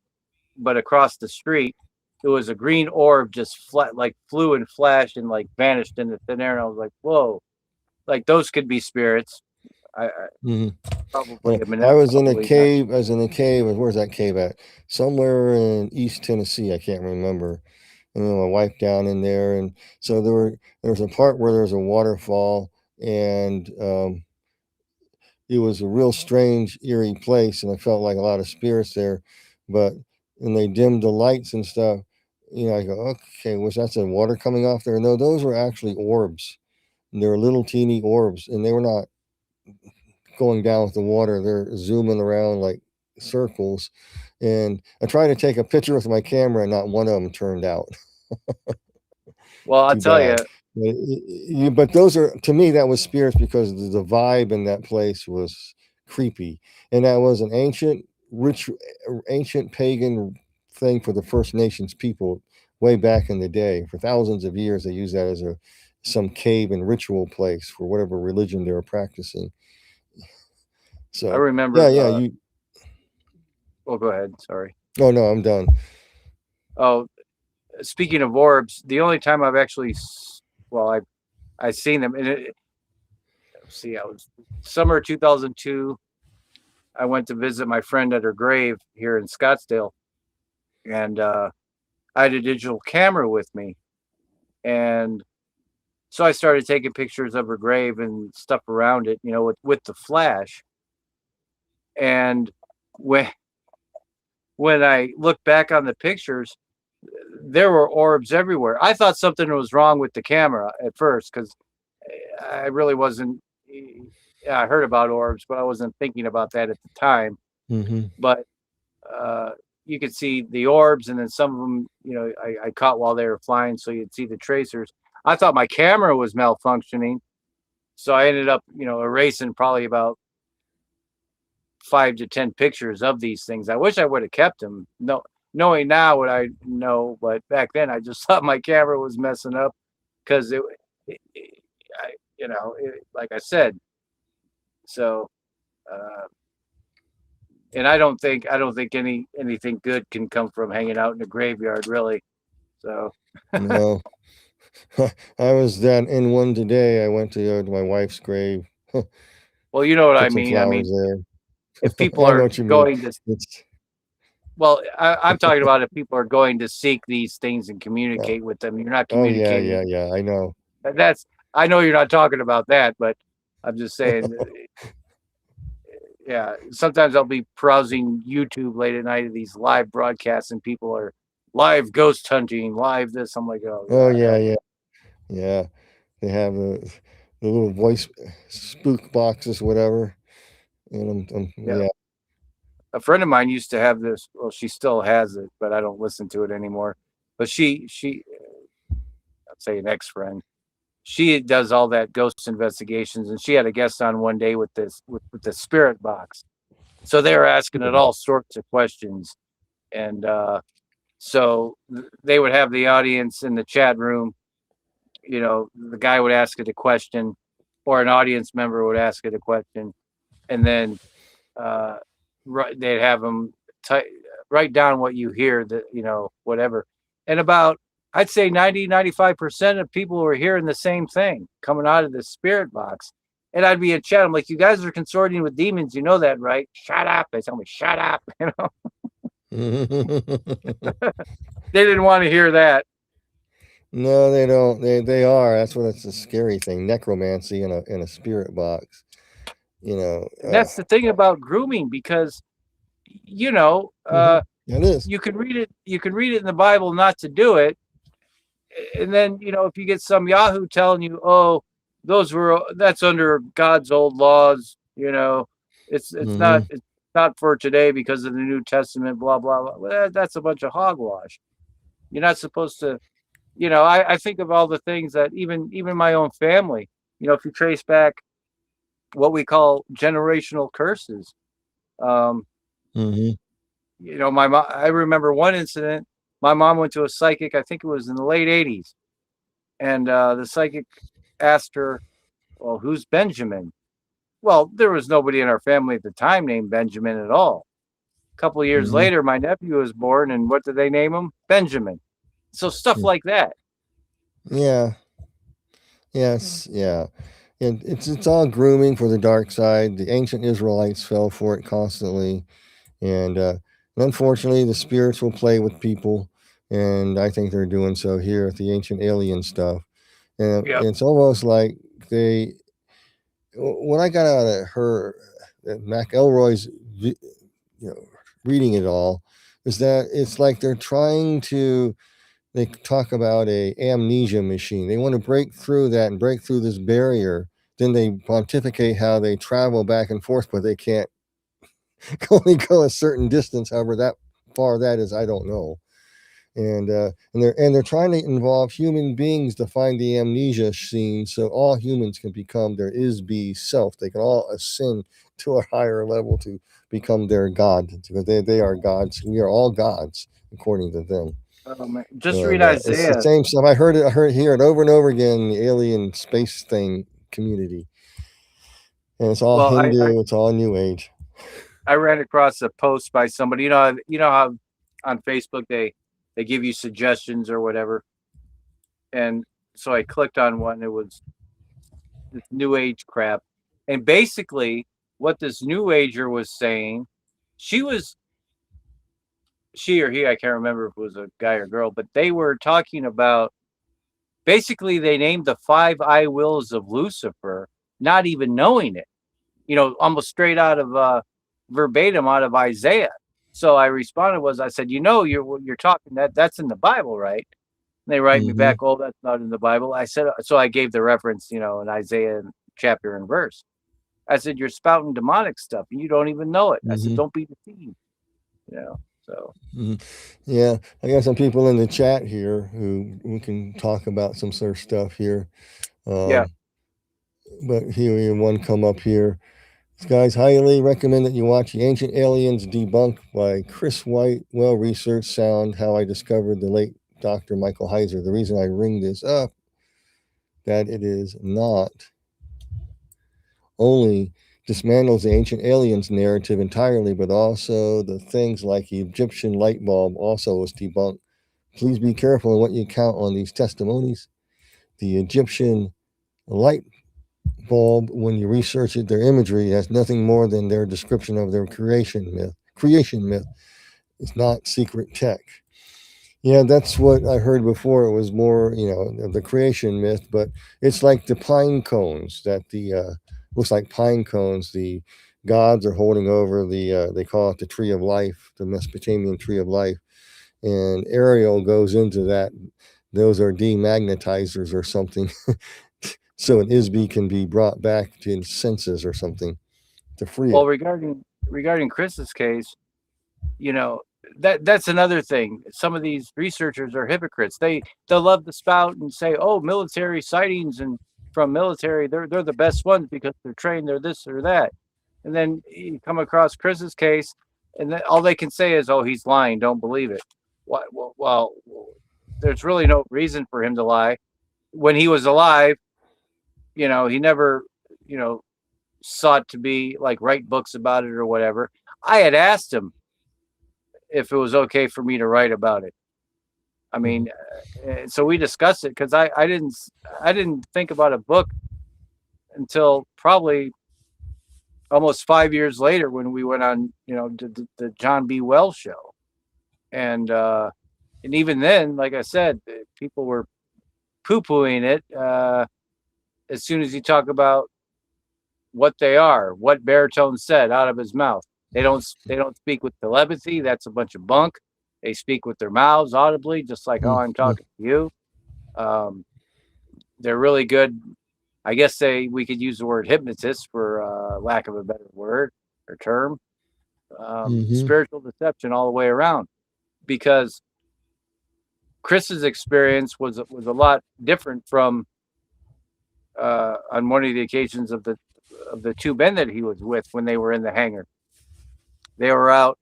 but across the street, it was a green orb just flat, like flew and flashed and like vanished into thin air. And I was like, whoa, like those could be spirits. I hmm probably, I mean, I that's was in a probably not. cave. I was in a cave. Where's that cave at? Somewhere in East Tennessee. I can't remember. And then my wife down in there, and so there was a part where there was a waterfall, and it was a real strange, eerie place, and I felt like a lot of spirits there. But when they dimmed the lights and stuff, I go, okay, was that the water coming off there? No, those were actually orbs. And they were little teeny orbs, and they were not going down with the water. They're zooming around like circles. And I tried to take a picture with my camera, and not one of them turned out. Well, I'll Too tell bad. you, But those are, to me, that was spirits because the vibe in that place was creepy, and that was an ancient pagan thing for the First Nations people way back in the day. For thousands of years, they used that as some cave and ritual place for whatever religion they were practicing. I So yeah, remember. yeah. You. Oh, go ahead. Sorry. Oh no, I'm done. Oh, speaking of orbs, the only time I've actually, well, I seen them, and let's see, I was summer 2002. I went to visit my friend at her grave here in Scottsdale, and I had a digital camera with me, and so I started taking pictures of her grave and stuff around it, with the flash. And when I look back on the pictures, there were orbs everywhere. I thought something was wrong with the camera at first because I really wasn't. Yeah, I heard about orbs, but I wasn't thinking about that at the time. Hmm. But uh, you could see the orbs, and then some of them, I caught while they were flying, so you'd see the tracers. I thought my camera was malfunctioning, so I ended up, erasing probably about 5 to 10 pictures of these things. I wish I would have kept them. No, knowing now what I know, but back then I just thought my camera was messing up because like I said. So, uh, and I don't think anything good can come from hanging out in the graveyard, really. So, No, I was that in one today. I went to my wife's grave, well, you know what I put some mean. I flowers mean, there. if people I know are what you mean. going to, It's well, I'm talking about if people are going to seek these things and uh, communicate with them, you're not oh yeah, communicating. yeah, yeah. I know. That's, I know you're not talking about that, but I'm just saying, yeah, sometimes I'll be browsing YouTube late at night of these live broadcasts and people are live ghost hunting, live this. I'm like, oh Oh yeah, yeah, no. yeah, yeah. They have the little voice spook boxes, whatever. And Yeah. yeah. A friend of mine used to have this. Well, she still has it, but I don't listen to it anymore. But I'd say an ex-friend. She does all that ghost investigations, and she had a guest on one day with with the spirit box. So they were asking it all sorts of questions, and so they would have the audience in the chat room. The guy would ask it a question, or an audience member would ask it a question, and then uh, they'd have them write down what you hear, that whatever. And about, I'd say 90-95% of people were hearing the same thing coming out of the spirit box. And I'd be in chat. I'm like, you guys are consorting with demons. You know that, right? Shut up. They tell me, shut up. They didn't want to hear that. No, they don't. They are. That's what it's a scary thing. Necromancy in a spirit box. You know. And that's the thing about grooming, because, It is. you can read it. You can read it in the Bible not to do it. And then, if you get some Yahoo telling you, oh, that's under God's old laws, You know, it's Mm-hmm. it's not for today because of the New Testament. Blah blah blah. Well, that's a bunch of hogwash. You're not supposed to. I think of all the things that even my own family. If you trace back what we call generational curses. Um, Mm-hmm. my mom. I remember one incident. My mom went to a psychic. I think it was in the late '80s, and the psychic asked her, "Well, who's Benjamin?" Well, there was nobody in our family at the time named Benjamin at all. A couple of years Mm-hmm. later, my nephew was born, and what did they name him? Benjamin. So stuff like that. Yeah. Yes. Yeah. And it's all grooming for the dark side. The ancient Israelites fell for it constantly, and unfortunately, the spirits will play with people, and I think they're doing so here with the ancient alien stuff. And Yep. it's almost like they, what I got out of her, Mac Elroy's, you know, reading it all, is that it's like they're trying to. They talk about a amnesia machine. They want to break through that and break through this barrier. Then they pontificate how they travel back and forth, but they can't only go a certain distance. However, that far that is, I don't know. And they're trying to involve human beings to find the amnesia scene, so all humans can become their is be self. They can all ascend to a higher level to become their god, because they are gods. We are all gods according to them. Just read And it's the Isaiah. same stuff. I heard hear it over and over again in the alien space thing community, and it's all Well, Hindu. It's all New Age. I ran across a post by somebody. You know how on Facebook they give you suggestions or whatever, and so I clicked on one. It was this New Age crap, and basically what this New Ager was saying, she was she or he, I can't remember if it was a guy or girl, but they were talking about basically they named the five I wills of Lucifer, not even knowing it. Almost straight out of verbatim out of Isaiah. So I responded I said, you're talking that's in the Bible, right? And they write me Mm-hmm. back, oh, that's not in the Bible. I said, so I gave the reference, in Isaiah chapter and verse. I said, you're spouting demonic stuff and you don't even know it. I said, Mm-hmm. don't be deceived, you know. So Mm-hmm. Yeah, I got some people in the chat here who we can talk about some sort of stuff here. yeah. Um, but here, one come up here. This guy's highly recommend that you watch The Ancient Aliens Debunked by Chris White. Well researched, sound. How I discovered the late Dr. Michael Heiser. The reason I ring this up, that it is not only dismantles the ancient aliens narrative entirely, but also the things like the Egyptian light bulb also was debunked. Please be careful in what you count on these testimonies. The Egyptian light bulb, when you research it, their imagery has nothing more than their description of their creation myth. Creation myth. It's not secret tech. Yeah, that's what I heard before. It was more, the creation myth, but it's like the pine cones that looks like pine cones. The gods are holding over they call it the tree of life, the Mesopotamian tree of life. And Ariel goes into that. Those are demagnetizers or something. So an ISB can be brought back to its senses or something to free Well, it. regarding Chris's case, you know that's another thing. Some of these researchers are hypocrites. They'll love to spout and say, oh, military sightings and from military, they're the best ones because they're trained, they're this or that. And then you come across Chris's case, and then all they can say is, oh, he's lying, don't believe it. What? Well, there's really no reason for him to lie. When he was alive, he never, you know sought to be like write books about it or whatever. I had asked him if it was okay for me to write about it. I Mhm. mean, so we discussed it because I didn't think about a book until probably almost 5 years later when we went on the John B. Wells show, and even then, like I said, people were poo pooing it as soon as you talk about what they are, what baritone said out of his mouth. They don't speak with telepathy. That's a bunch of bunk. They speak with their mouths audibly, just like how I'm Mhm. talking to you. Um, they're really good I guess we could use the word hypnotist for lack of a better word or term. Mm-hmm. Spiritual deception all the way around, because Chris's experience was a lot different from on one of the occasions of the two men that he was with when they were in the hangar. They were out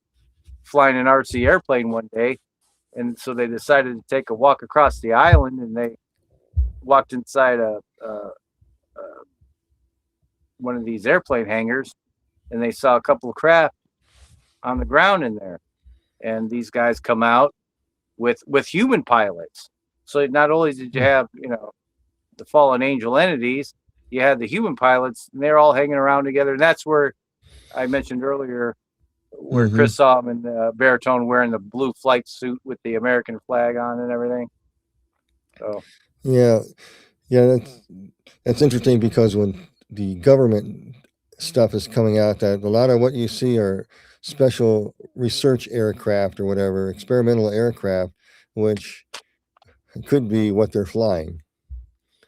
flying an RC airplane one day, and so they decided to take a walk across the island, and they walked inside a one of these airplane hangars, and they saw a couple of craft on the ground in there, and these guys come out with human pilots. So not only did you have the fallen angel entities, you had the human pilots, and they're all hanging around together. And that's where I mentioned earlier, where Mm-hmm. Chris saw him in the baritone wearing the blue flight suit with the American flag on and everything. So Yeah, yeah, that's interesting because when the government stuff is coming out, that a lot of what you see are special research aircraft or whatever, experimental aircraft, which could be what they're flying.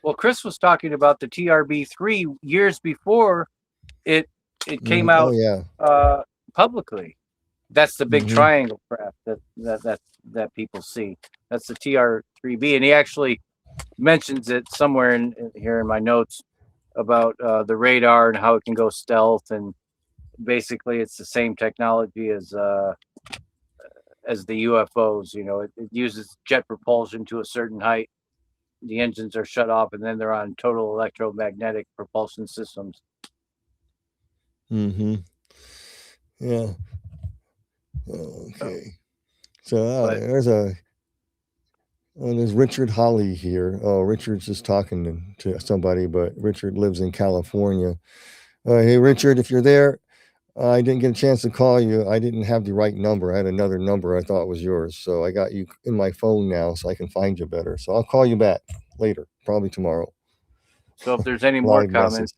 well, Chris was talking about the TRB-3 years before it came Oh out yeah. publicly. That's the big Mm-hmm. triangle craft that people see. That's the TR3B, and he actually mentions it somewhere here in my notes about the radar and how it can go stealth, and basically it's the same technology as the UFOs. It uses jet propulsion to a certain height. The engines are shut off, and then they're on total electromagnetic propulsion systems. Mm-hmm. Yeah. Okay. So But there's Richard Holly here. Oh, Richard's just talking to somebody, but Richard lives in California. Hey, Richard, if you're there, I didn't get a chance to call you. I didn't have the right number. I had another number I thought was yours. So I got you in my phone now so I can find you better. So I'll call you back later, probably tomorrow. so if there's any more Live comments, message.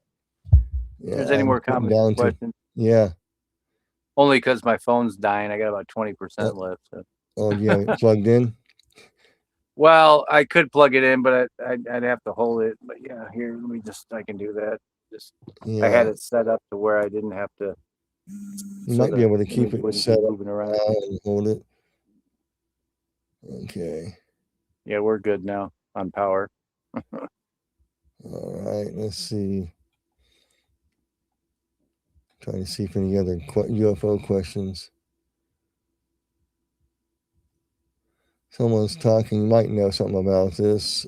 Yeah, I'm getting or down to, questions, yeah. only because my phone's dying. I got about 20% Uh, left. So. oh, yeah, plugged in? Well, I could plug it in, but I'd have to hold it. But yeah, here, I can do that. I had Yeah. it set up to where I didn't have to, You so might be the able to keep image it wouldn't be set up moving around. now and hold it. Okay. Yeah, we're good now on power. All right, let's see. Trying to see if any other UFO questions. Someone's talking, you might know something about this.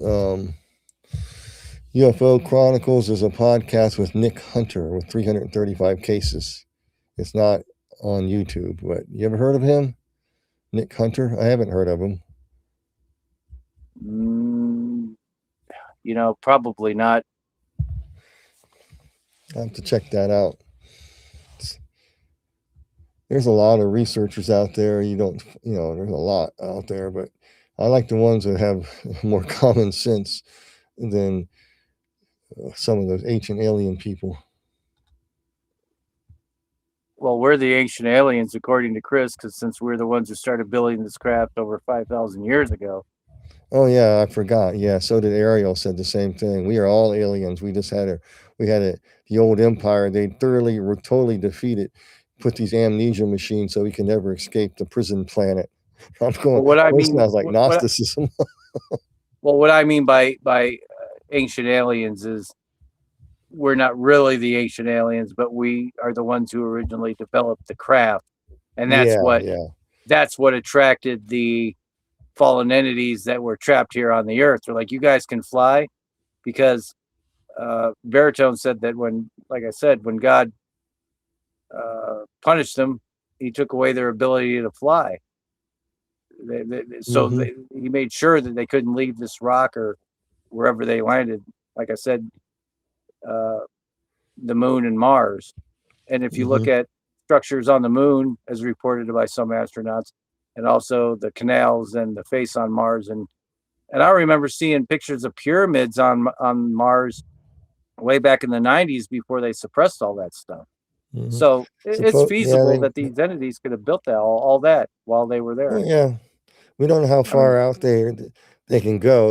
UFO Chronicles is a podcast with Nick Hunter with 335 cases. It's not on YouTube, but you ever heard of him? Nick Hunter? I haven't heard of him. Probably not. I have to check that out. There's a lot of researchers out there. There's a lot out there, but I like the ones that have more common sense than some of those ancient alien people. Well, we're the ancient aliens, according to Chris, because since we're the ones who started building this craft over 5,000 years ago. Oh yeah, I forgot. Yeah, so did Ariel. Said the same thing. We are all aliens. We just the old empire. They were totally defeated. Put these amnesia machines so we can never escape the prison planet. I'm going. What I This mean, sounds like what, Gnosticism. what I mean by ancient aliens is we're not really the ancient aliens, but we are the ones who originally developed the craft, and that's what attracted the fallen entities that were trapped here on the earth. They're like, you guys can fly, because Baritone said that when God punished them, he took away their ability to fly. He made sure that they couldn't leave this rock or wherever they landed. Like I said, the moon and Mars. And if you look at structures on the moon, as reported by some astronauts, and also the canals and the face on Mars, and I remember seeing pictures of pyramids on Mars way back in the 90s before they suppressed all that stuff. So it's feasible that these entities could have built all that while they were there. Yeah, we don't know how far out they can go.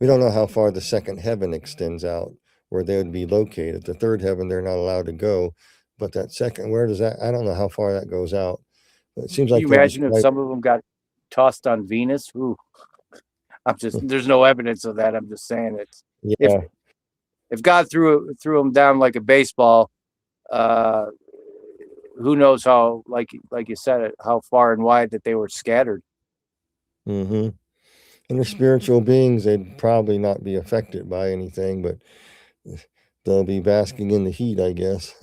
We don't know how far the second heaven extends out, where they would be located. The third heaven, they're not allowed to go. But that second, where does that? I don't know how far that goes out. But it seems Can like you they imagine if describe. some of them got tossed on Venus? Ooh, there's no evidence of that. I'm just saying it's if Yeah. if God threw them down like a baseball, uh, who knows how, like you said, how far and wide that they were scattered. Mm-hmm. And they're spiritual beings. They'd probably not be affected by anything, but they'll be basking in the heat, I guess.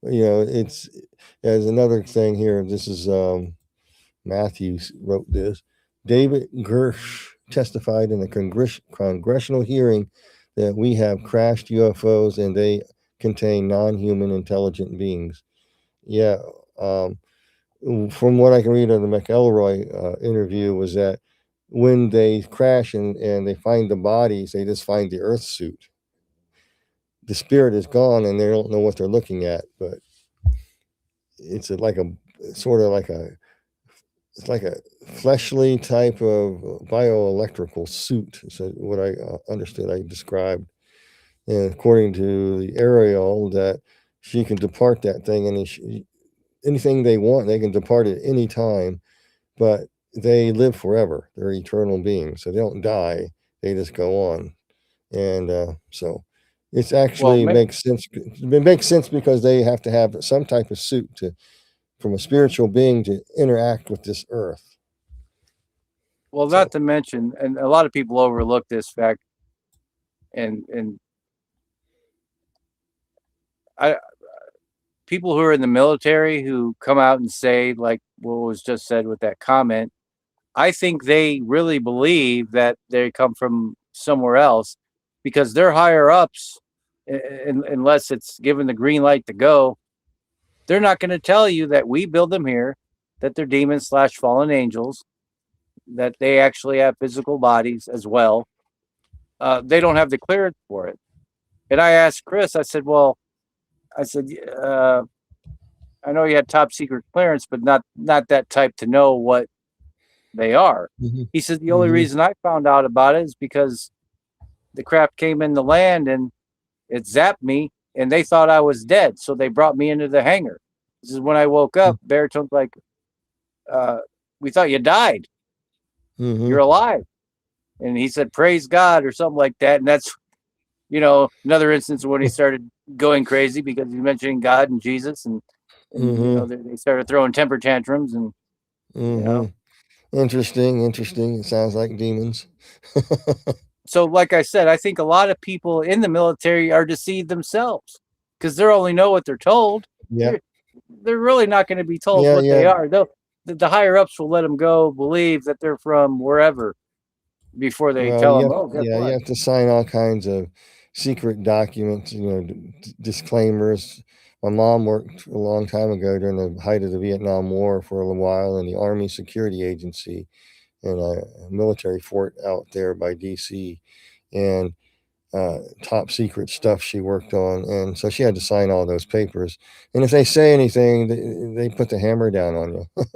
It's there's another thing here. This is Matthews wrote this. David Gersh testified in a congressional hearing that we have crashed UFOs and they contain non-human intelligent beings. Yeah. Um, from what I can read of the McElroy interview was that when they crash and they find the bodies, they just find the Earth suit. The spirit is gone and they don't know what they're looking at, but it's like a sort of like a it's like a fleshly type of bioelectrical suit. So what I understood, I described, and according to the Ariel, that she can depart that thing, and anything they want, they can depart at any time. But they live forever; they're eternal beings, so they don't die; they just go on. And so it's Well, actually makes sense. It makes sense because they have to have some type of suit to from a spiritual being to interact with this earth. not So. to mention, and a lot of people overlook this fact, and I people who are in the military who come out and say like what was just said with that comment, I think they really believe that they come from somewhere else because they're higher ups, unless it's given the green light to go. They're not going to tell you that we build them here, that they're demons slash fallen angels, that they actually have physical bodies as well. They don't have the clearance for it. And I asked Chris, I said, well, I said, I know you had top secret clearance, but not that type to know what they are. Mhm. He said the only Mhm. reason I found out about it is because the crap came in the land and it zapped me and they thought I was dead. So they brought me into the hangar. This is when I woke up. Baritone's like, uh, we thought you died. You're Mhm. alive. And he said, praise God or something like that. And that's, another instance when he started going crazy because he's mentioning God and Jesus and Mhm. they started throwing temper tantrums and, you know, Mhm. Interesting, interesting. It sounds like demons. so like I said, I think a lot of people in the military are deceived themselves because they only know what they're told. Yeah. They're really not going to be told Yeah, what yeah. they are. The higher ups will let them go believe that they're from wherever before they Well, tell them, oh, guess you what? have to sign all kinds of secret documents, disclaimers. My mom worked a long time ago during the height of the Vietnam War for a little while in the Army Security Agency in a military fort out there by DC. And top secret stuff she worked on, and so she had to sign all those papers. And if they say anything, they put the hammer down on you. Oh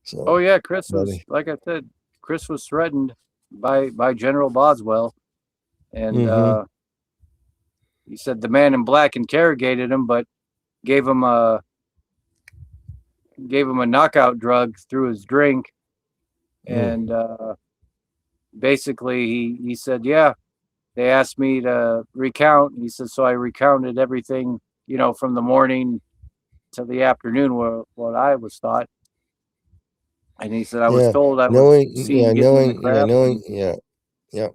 So, yeah, Chris was buddy. like I said, Chris was threatened by General Boswell, and Mm-hmm. he said the man in black interrogated him, but gave him a gave him a knockout drug through his drink, Mm. and basically he said, yeah, they asked me to recount. He said, so I recounted everything, from the morning to the afternoon, what I was thought. And he said, I was Yeah, told I was seen getting in the crap. knowing, And, yeah,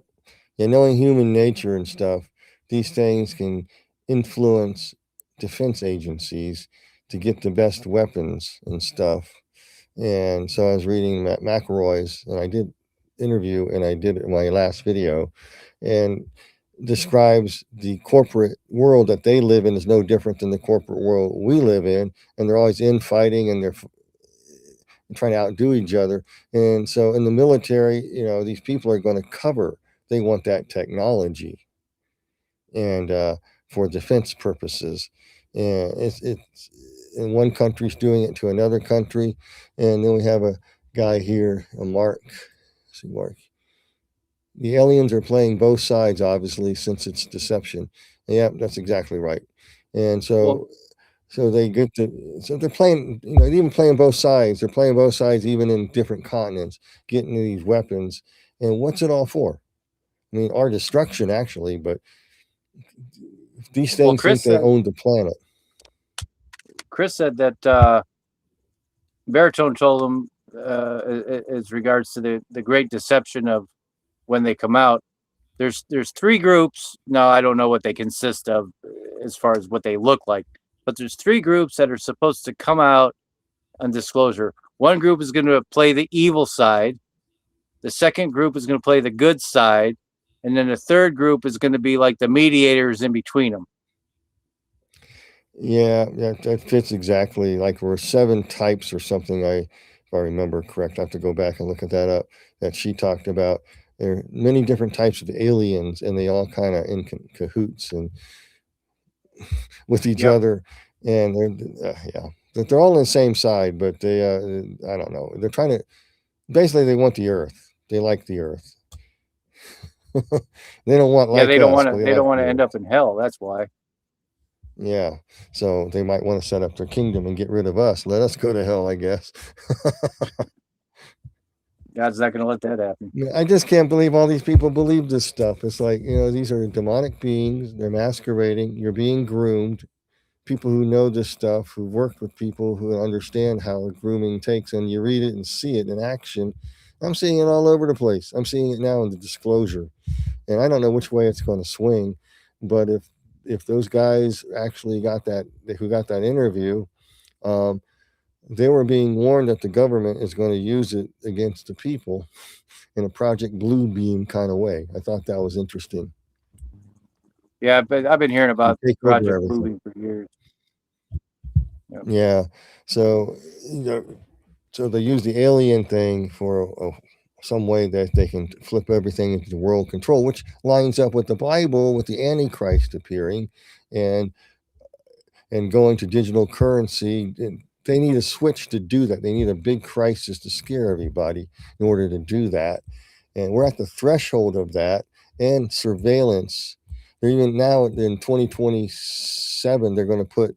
yeah, knowing human nature and stuff. These things can influence defense agencies to get the best weapons and stuff. And so I was reading McElroy's, and I did interview, and I did it in my last video, and describes the corporate world that they live in is no different than the corporate world we live in, and they're always infighting and they're trying to outdo each other. And so in the military, these people are going to cover. They want that technology, and for defense purposes, and it's and one country's doing it to another country, and then we have a guy here, a Mark. See, Mark. the aliens are playing both sides, obviously, since it's deception. Yeah, that's exactly right. And Well, so they get to, so they're playing, even playing both sides. They're playing both sides, even in different continents, getting these weapons. And what's it all for? I mean, our destruction, actually, but these well, things think they own the planet. Chris said that Baritone told him, as regards to the great deception of when they come out. There's three groups. Now I don't know what they consist of as far as what they look like, but there's three groups that are supposed to come out on disclosure. One group is going to play the evil side. The second group is going to play the good side, and then the third group is going to be like the mediators in between them. Yeah, that fits exactly. Like there were 7 types or something. If I remember correct, I have to go back and look at that up. That she talked about. There are many different types of aliens, and they all kind of in cahoots and with each Yep. other. And yeah, that they're all on the same side, but they, I don't know. They're trying to basically they want the Earth. They like the Earth. They don't want Yeah, like us, but they they don't like want the to end Earth. up in hell. That's why. Yeah, so they might want to set up their kingdom and get rid of us. Let us go to hell, I guess. God's not going to let that happen. I just can't believe all these people believe this stuff. It's like, these are demonic beings. They're masquerading. You're being groomed. People who know this stuff, who worked with people who understand how grooming takes, and you read it and see it in action. I'm seeing it all over the place. I'm seeing it now in the disclosure, and I don't know which way it's going to swing. But if those guys actually got that, who got that interview, um, they were being warned that the government is going to use it against the people in a Project Blue Beam kind of way. I thought that was interesting. Yeah, but I've been hearing about Take over Project everything. Bluebeam for years. Yep. Yeah. So, so they use the alien thing for some way that they can flip everything into world control, which lines up with the Bible, with the Antichrist appearing, and going to digital currency. They need a switch to do that. They need a big crisis to scare everybody in order to do that. And we're at the threshold of that, and surveillance. They're even now in 2027, they're going to put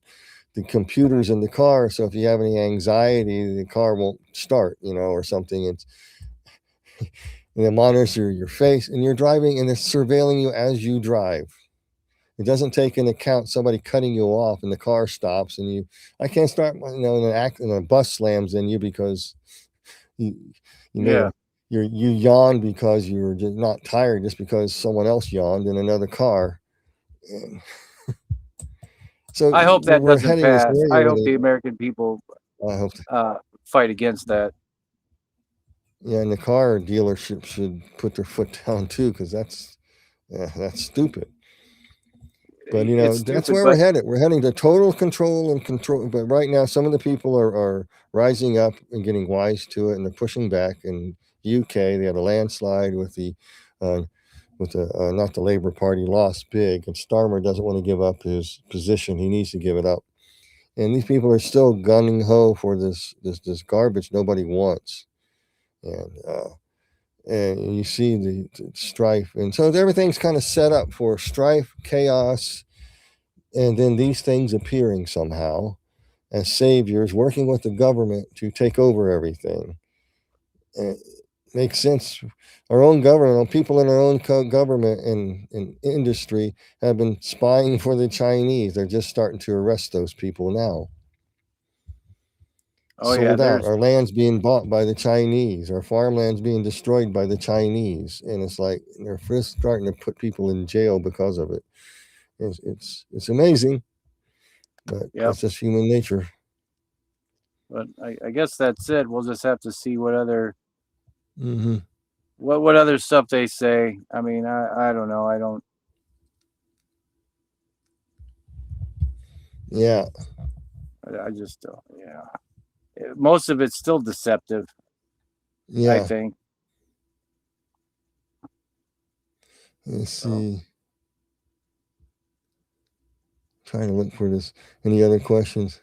the computers in the car. So if you have any anxiety, the car won't start, or something. And it monitors your face, and you're driving, and it's surveilling you as you drive. It doesn't take into account somebody cutting you off and the car stops and I can't start, and a bus slams in you because you, made Yeah. you yawned because you were just not tired, just because someone else yawned in another car. And so I hope that we're doesn't heading this pass. area I where hope the American people I hope, fight against that. yeah, and the car dealership should put their foot down too, because that's stupid. But It's that's stupid, where we're but headed. We're heading to total control and control. But right now, some of the people are rising up and getting wise to it, and they're pushing back. In UK, they had a landslide uh, with the not the Labour Party lost big, and Starmer doesn't want to give up his position. He needs to give it up, and these people are still gunning ho for this garbage nobody wants, and you see the strife, and so everything's kind of set up for strife, chaos, and then these things appearing somehow as saviors, working with the government to take over everything. It makes sense. Our own government, people in our own government and industry have been spying for the Chinese. They're just starting to arrest those people now. oh yeah, Sold out. there's Our land's being bought by the Chinese. Our farmland's being destroyed by the Chinese. And it's like they're first starting to put people in jail because of it. It's amazing, but yep. that's just human nature. But I guess that's it. We'll just have to see what other Mm-hmm. what other stuff they say. I mean, I don't know. I don't. Yeah. I just yeah. Most of it's still deceptive. I Yeah. think. Let's So see. Trying to look for this. Any other questions?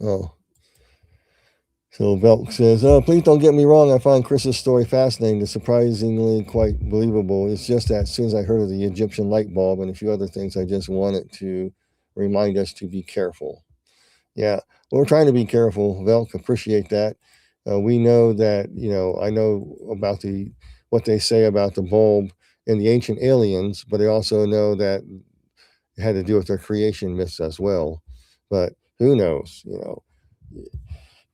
Oh. So Velk says, please don't get me wrong. I find Chris's story fascinating. It's surprisingly quite believable. It's just that as soon as I heard of the Egyptian light bulb and a few other things, I just wanted to remind us to be careful. Yeah, well, we're trying to be careful. Velk, appreciate that. We know that, I know about what they say about the bulb and the ancient aliens, but I also know that it had to do with their creation myths as well. But who knows.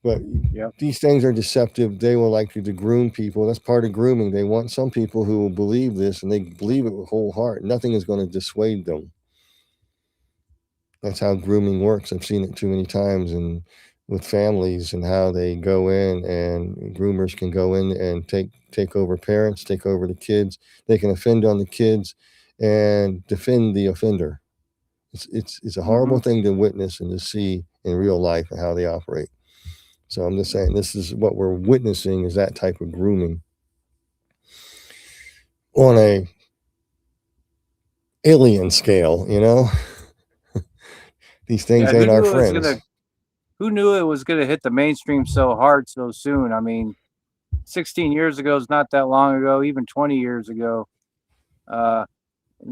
But Yep. these things are deceptive. They will like to groom people. That's part of grooming. They want some people who will believe this, and they believe it with whole heart. Nothing is going to dissuade them. That's how grooming works. I've seen it too many times, and with families, and how they go in, and groomers can go in and take over parents, take over the kids. They can offend on the kids, and defend the offender. It's a horrible Hmm. thing to witness and to see in real life and how they operate. So I'm just saying, this is what we're witnessing, is that type of grooming on a alien scale. These things Yeah. ain't our friends. Who knew it was gonna hit the mainstream so hard so soon? I mean, 16 years ago is not that long ago. Even 20 years ago. And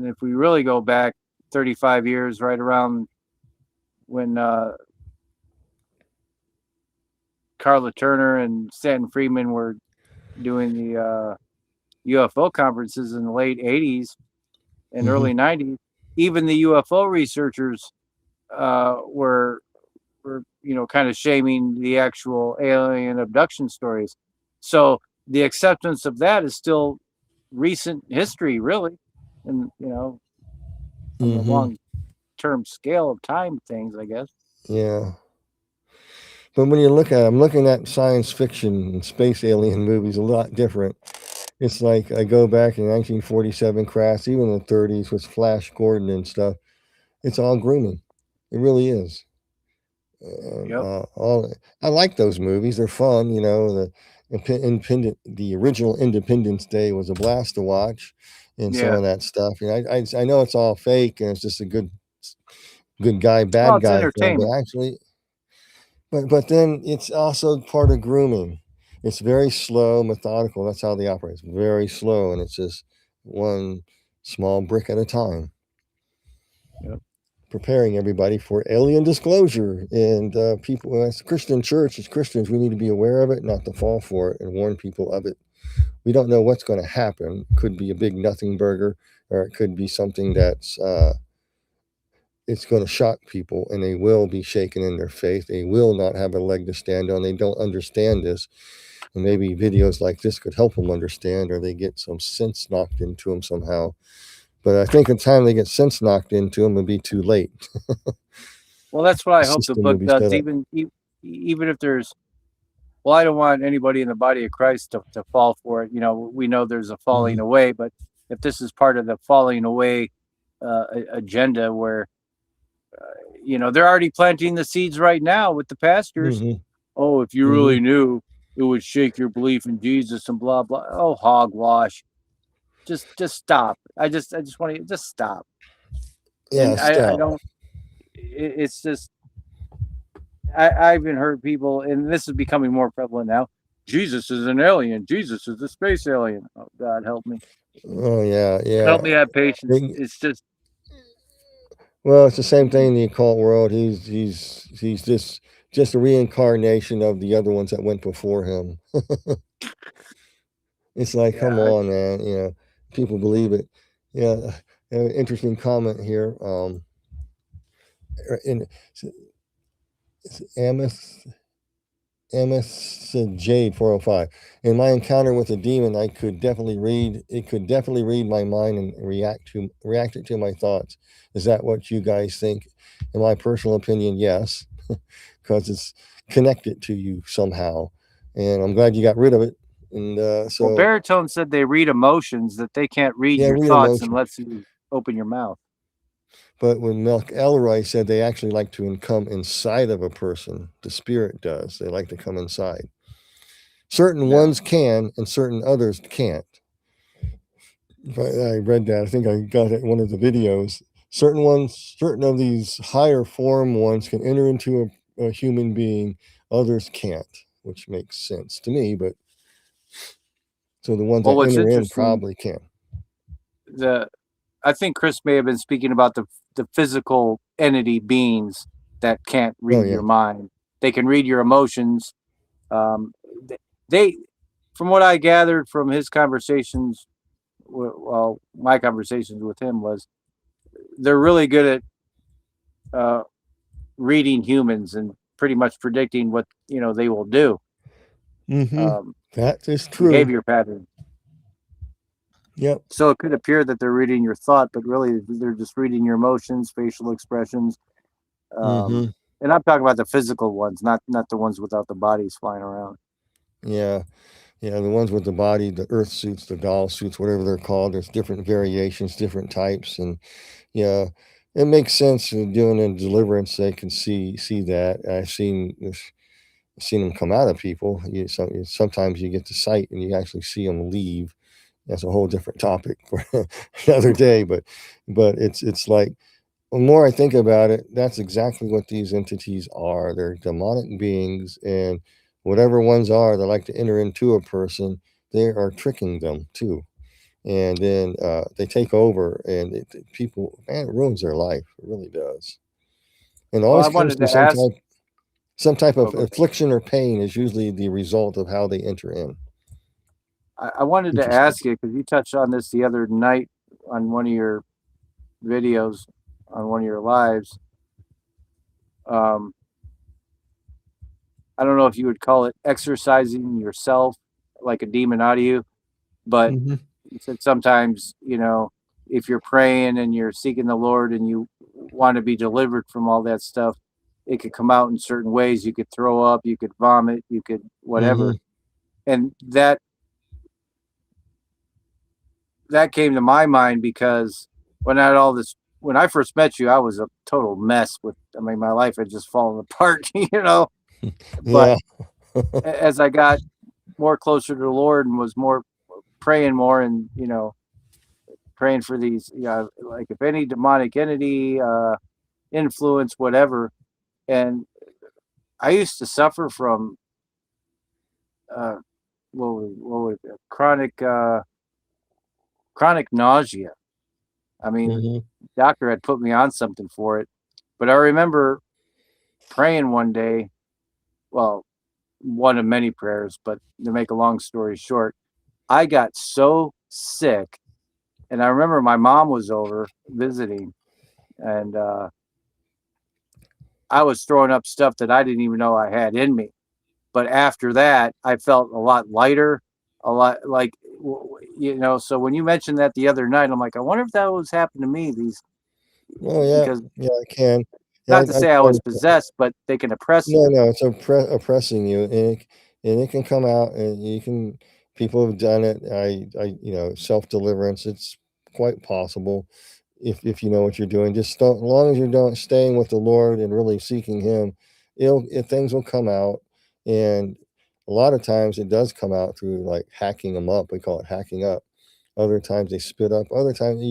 if we really go back 35 years, right around when Carla Turner and Stanton Friedman were doing the UFO conferences in the late 80s and Mm-hmm. early 90s, even the UFO researchers were kind of shaming the actual alien abduction stories. So the acceptance of that is still recent history, really, and from the Mm-hmm. long term scale of time things, I guess. Yeah. But when you look at it, I'm looking at science fiction and space alien movies a lot different. It's like I go back in 1947 crafts, even the 30s with Flash Gordon and stuff. It's all grooming. It really is. And Yep. all I like those movies. They're fun. The original Independence Day was a blast to watch, and some Yeah. of that stuff. I know it's all fake and it's just a good guy, Well, bad it's guy film, but entertainment. actually, but then it's also part of grooming. It's very slow, methodical. That's how they operate. It's very slow, and it's just one small brick at a time, Yep. preparing everybody for alien disclosure. And people, as a Christian church, as Christians, we need to be aware of it, not to fall for it, and warn people of it. We don't know what's going to happen. Could be a big nothing burger, or it could be something that's it's going to shock people, and they will be shaken in their faith. They will not have a leg to stand on. They don't understand this, and maybe videos like this could help them understand, or they get some sense knocked into them somehow. But I think the time they get sense knocked into them, it'll be too late. Well, that's what The I hope the system will book be does. set up. Even if there's, well, I don't want anybody in the body of Christ to fall for it. We know there's a falling Mm-hmm. away, but if this is part of the falling away agenda, where they're already planting the seeds right now with the pastors. Mm-hmm. Oh, if you Mm-hmm. really knew, it would shake your belief in Jesus and blah blah. Oh, hogwash! Just stop. I just want to just stop. Yeah, And I stop. don't. It's just I even heard people, and this is becoming more prevalent now. Jesus is an alien. Jesus is a space alien. Oh, God help me. Oh yeah, Help yeah. me have patience. They, It's just well, it's the same thing mm, in the occult world. He's just a reincarnation of the other ones that went before him. It's like, come yeah. on, man. People believe it. Yeah. Interesting comment here. In Amos Amos Jade 405. In my encounter with a demon, it could definitely read my mind and react it to my thoughts. Is that what you guys think? In my personal opinion, yes, because it's connected to you somehow. And I'm glad you got rid of it. And Well, so, baritone said they read emotions, that they can't read yeah, your read thoughts emotion. unless you open your mouth. But when Melk Elroy said they actually like to come inside of a person, the spirit does. They like to come inside. Certain Yeah. ones can, and certain others can't. I read that. I think I got it in one of the videos. Certain of these higher form ones can enter into a human being, others can't. which makes sense to me. But so the ones Well, that what's enter in interesting, probably can. the I think Chris may have been speaking about the physical entity beings that can't Oh read yeah. your mind. They can read your emotions. Um, they, from what I gathered from his conversations, well, my conversations with him was they're really good at reading humans and pretty much predicting what they will do, Mm-hmm. um, That is true. behavior patterns. Yep. So it could appear that they're reading your thought, but really they're just reading your emotions, facial expressions, Mm-hmm. and I'm talking about the physical ones, not the ones without the bodies flying around. Yeah. Yeah. The ones with the body, the earth suits, the doll suits, whatever they're called. There's different variations, different types, and yeah, it makes sense. Doing a deliverance, they can see that. I've seen them come out of people. Sometimes you get to sight and you actually see them leave. That's a whole different topic for another day. But it's like the more I think about it, that's exactly what these entities are. They're demonic beings, and whatever ones are that like to enter into a person, they are tricking them too. And then they take over, and people, man, it ruins their life. It really does. And it Well, I always comes wanted through to ask. some type Oh, of go ahead. affliction or pain is usually the result of how they enter in. I wanted to Interesting. ask you because you touched on this the other night on one of your videos, on one of your lives. Um, I don't know if you would call it exercising yourself like a demon out of you, but Hmm. you said sometimes, if you're praying and you're seeking the Lord and you want to be delivered from all that stuff, it could come out in certain ways. You could throw up, you could vomit, you could Hmm. whatever. And that came to my mind because when I first met you, I was a total mess I mean, my life had just fallen apart, But Yeah. as I got more closer to the Lord and was more praying more and, praying for these, like if any demonic entity, influence, whatever. And I used to suffer from, uh, chronic nausea. I mean, the Hmm. doctor had put me on something for it, but I remember praying one day, well, one of many prayers, but to make a long story short, I got so sick. And I remember my mom was over visiting, and I was throwing up stuff that I didn't even know I had in me. But after that, I felt a lot lighter, a lot like, So when you mentioned that the other night, I'm like, I wonder if that was happening to me. Oh yeah, Because yeah, I can. Yeah, not to I say I try was to. possessed, but they can oppress No, you. no, it's oppressing you, and it can come out, and you can. People have done it. Self deliverance. It's quite possible if you know what you're doing. Just as long as you're doing, staying with the Lord and really seeking Him, things will come out. And a lot of times it does come out through like hacking them up. We call it hacking up. Other times they spit up. Other times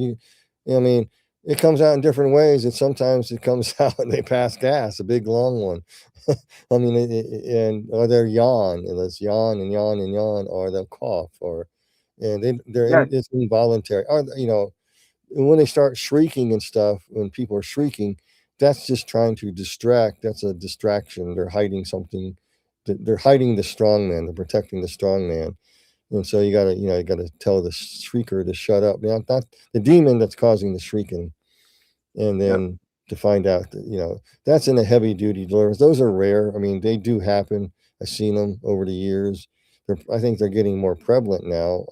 I mean, it comes out in different ways, and sometimes it comes out and they pass gas, a big long one. I mean, or they'll yawn, and let's yawn and yawn and yawn, or they'll cough, and Yeah, it's involuntary. Or when they start shrieking and stuff, when people are shrieking, that's just trying to distract. That's a distraction. They're hiding something. They're hiding the strong man. They're protecting the strong man. And so you gotta tell the shrieker to shut up. Not the demon that's causing the shrieking, and yeah, then to find out that that's in a heavy duty deliverance. Those are rare. I mean, they do happen. I've seen them over the years. I think they're getting more prevalent now.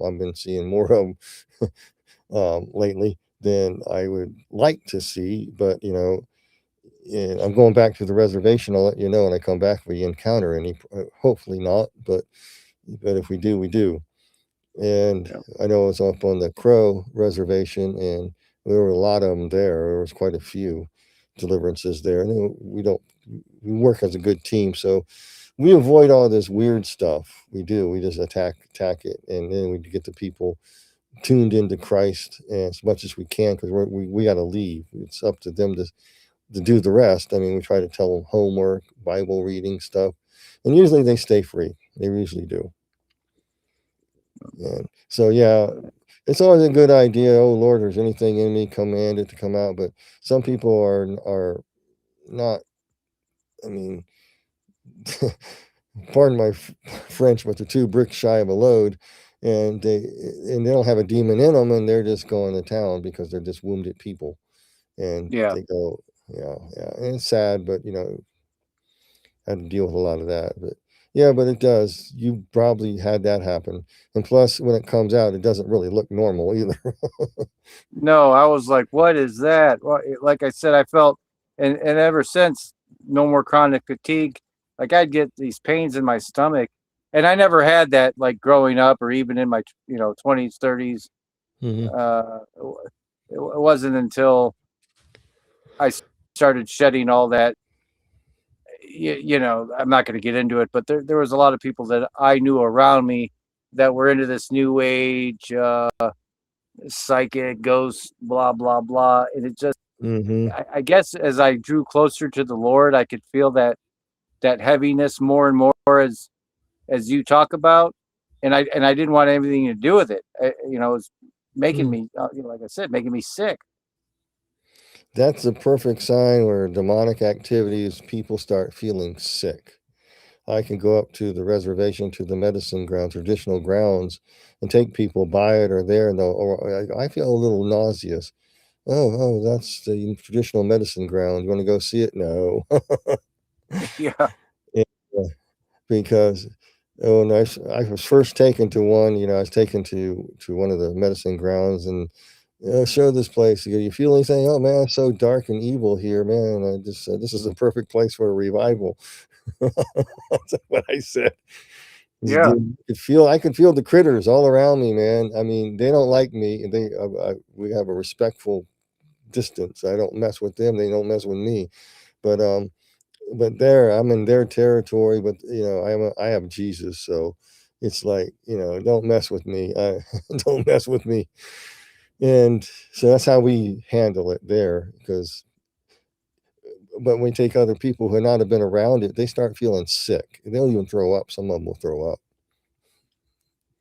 I've been seeing more of them lately than I would like to see. But and I'm going back to the reservation. I'll let you know when I come back if we encounter any. Hopefully not, but if we do, we do. And yeah, I know I was up on the Crow reservation, and there were a lot of them there. There was quite a few deliverances there. And we work as a good team, so we avoid all this weird stuff. We do. We just attack it, and then we get the people tuned into Christ as much as we can because we got to leave. It's up to them to do the rest. I mean, we try to tell them homework, Bible reading stuff, and usually they stay free. They usually do. And so yeah, it's always a good idea. Oh Lord, there's anything in me, command it to come out. But some people are not. I mean, pardon my French, but they're two bricks shy of a load, and they don't have a demon in them, and they're just going to town because they're just wounded people, and Yeah. they go, yeah, and it's sad, but I had to deal with a lot of that, but yeah, but it does. You probably had that happen, and plus, when it comes out, it doesn't really look normal either. No, I was like, what is that? Well, like I said, I felt, and ever since, no more chronic fatigue. Like I'd get these pains in my stomach, and I never had that like growing up or even in my 20s, 30s. Hmm. It wasn't until I started shedding all that. I'm not going to get into it, but there was a lot of people that I knew around me that were into this new age, psychic, ghost, blah blah blah, and it just, Hmm. I guess, as I drew closer to the Lord, I could feel that heaviness more and more as you talk about, and I didn't want anything to do with it. It was making me, like I said, making me sick. That's a perfect sign where demonic activities, people start feeling sick. I can go up to the reservation, to the medicine ground, traditional grounds, and take people by it or there, and or I feel a little nauseous. Oh, that's the traditional medicine ground. You want to go see it? No. Yeah, Yeah, because when I was first taken to one, I was taken to one of the medicine grounds, and show this place. You feel anything? Oh man, it's so dark and evil here, man. I just this is a perfect place for a revival. That's what I said. yeah, I could feel the critters all around me, man. I mean, they don't like me. We have a respectful distance. I don't mess with them. They don't mess with me. But there, I'm in their territory. But I have Jesus, so it's like don't mess with me. Don't mess with me. And so that's how we handle it there. But when we take other people who not have been around it, they start feeling sick. They'll even throw up. Some of them will throw up.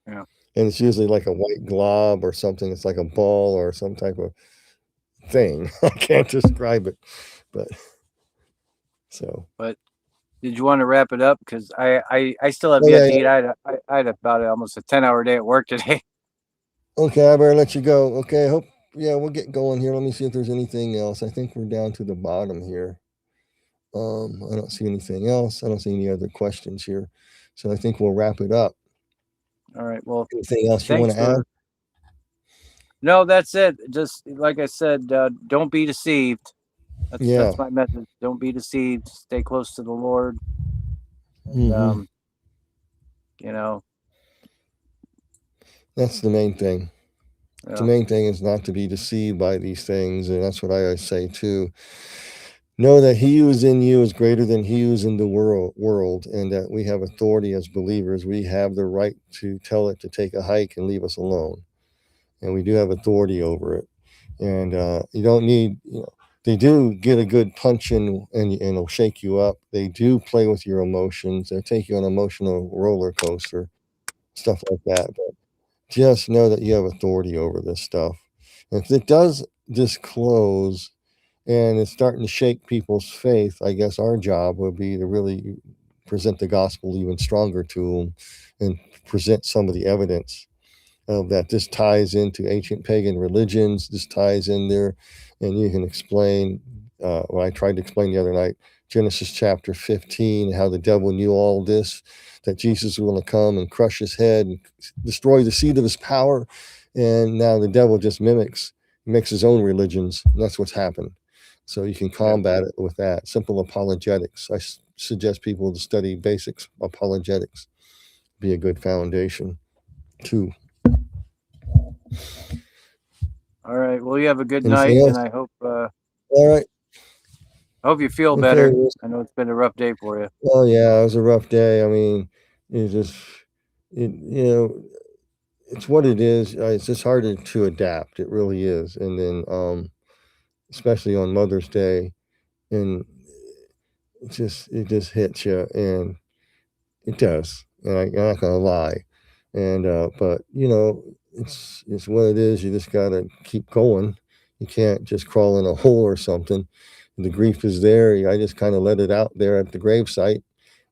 yeah. And it's usually like a white glob or something. It's like a ball or some type of thing. I can't describe it, but so. But did you want to wrap it up? Because I still have Oh yet yeah, to eat. yeah. I had about almost a 10-hour day at work today. Okay, I better let you go. Okay, I hope. Yeah, we'll get going here. Let me see if there's anything else. I think we're down to the bottom here. I don't see anything else. I don't see any other questions here, so I think we'll wrap it up. All right. Well, Anything else you want thanks to add? for. No, that's it. Just like I said, don't be deceived. Yeah. That's my message. Don't be deceived. Stay close to the Lord, and Hmm. you know, That's the main thing. The yeah, main thing is not to be deceived by these things, and that's what I always say too. Know that he who is in you is greater than he who is in the world, and that we have authority as believers. We have the right to tell it to take a hike and leave us alone, and we do have authority over it. And you don't need, they do get a good punch in, and it'll shake you up. They do play with your emotions. They take you on an emotional roller coaster, stuff like that. But just know that you have authority over this stuff. And if it does disclose and it's starting to shake people's faith, I guess our job would be to really present the gospel even stronger to them and present some of the evidence that this ties into ancient pagan religions. This ties in there, and you can explain. What I tried to explain the other night, Genesis chapter 15, how the devil knew all this, that Jesus was going to come and crush his head and destroy the seed of his power, and now the devil just makes his own religions. And that's what's happened. So you can yeah. combat it with that simple apologetics. I suggest people to study basics apologetics. Be a good foundation too. All right. Well, you have a good Anything night, and else? All right. I hope you feel Okay. better. Well, I know it's been a rough day for you. oh yeah, it was a rough day. I mean, it just it's what it is. It's just harder to adapt. It really is. And then especially on Mother's Day, and it just hits you. And It does, and I'm not gonna lie. And but it's what it is. You just gotta keep going. You can't just crawl in a hole or something. The grief is there. I just kind of let it out there at the gravesite,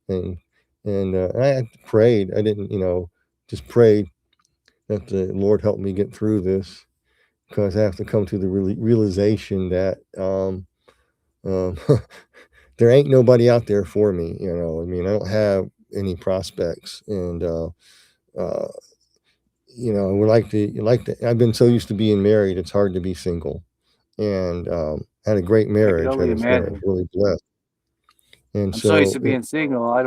and I prayed. I didn't, just prayed that the Lord help me get through this, because I have to come to the realization that um, there ain't nobody out there for me. I mean, I don't have any prospects, and uh, I would like to. I've been so used to being married; it's hard to be single. And had a great I could marriage. only I was imagine. really blessed. And I'm so used so, to being single. I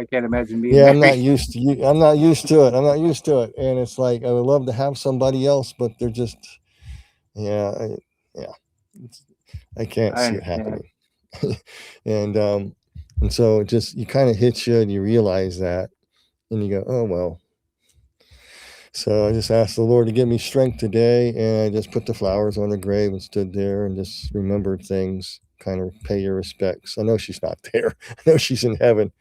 can't imagine being yeah, I'm not married. used to you. I'm not used to it. I'm not used to it. And it's like I would love to have somebody else, but they're just, yeah, yeah. I can't I see it understand. happening. and um, and so it just you kind of hits you, and you realize that, and you go, oh well. So I just asked the Lord to give me strength today, and I just put the flowers on the grave and stood there and just remembered things, kind of pay your respects. I know she's not there. I know she's in heaven.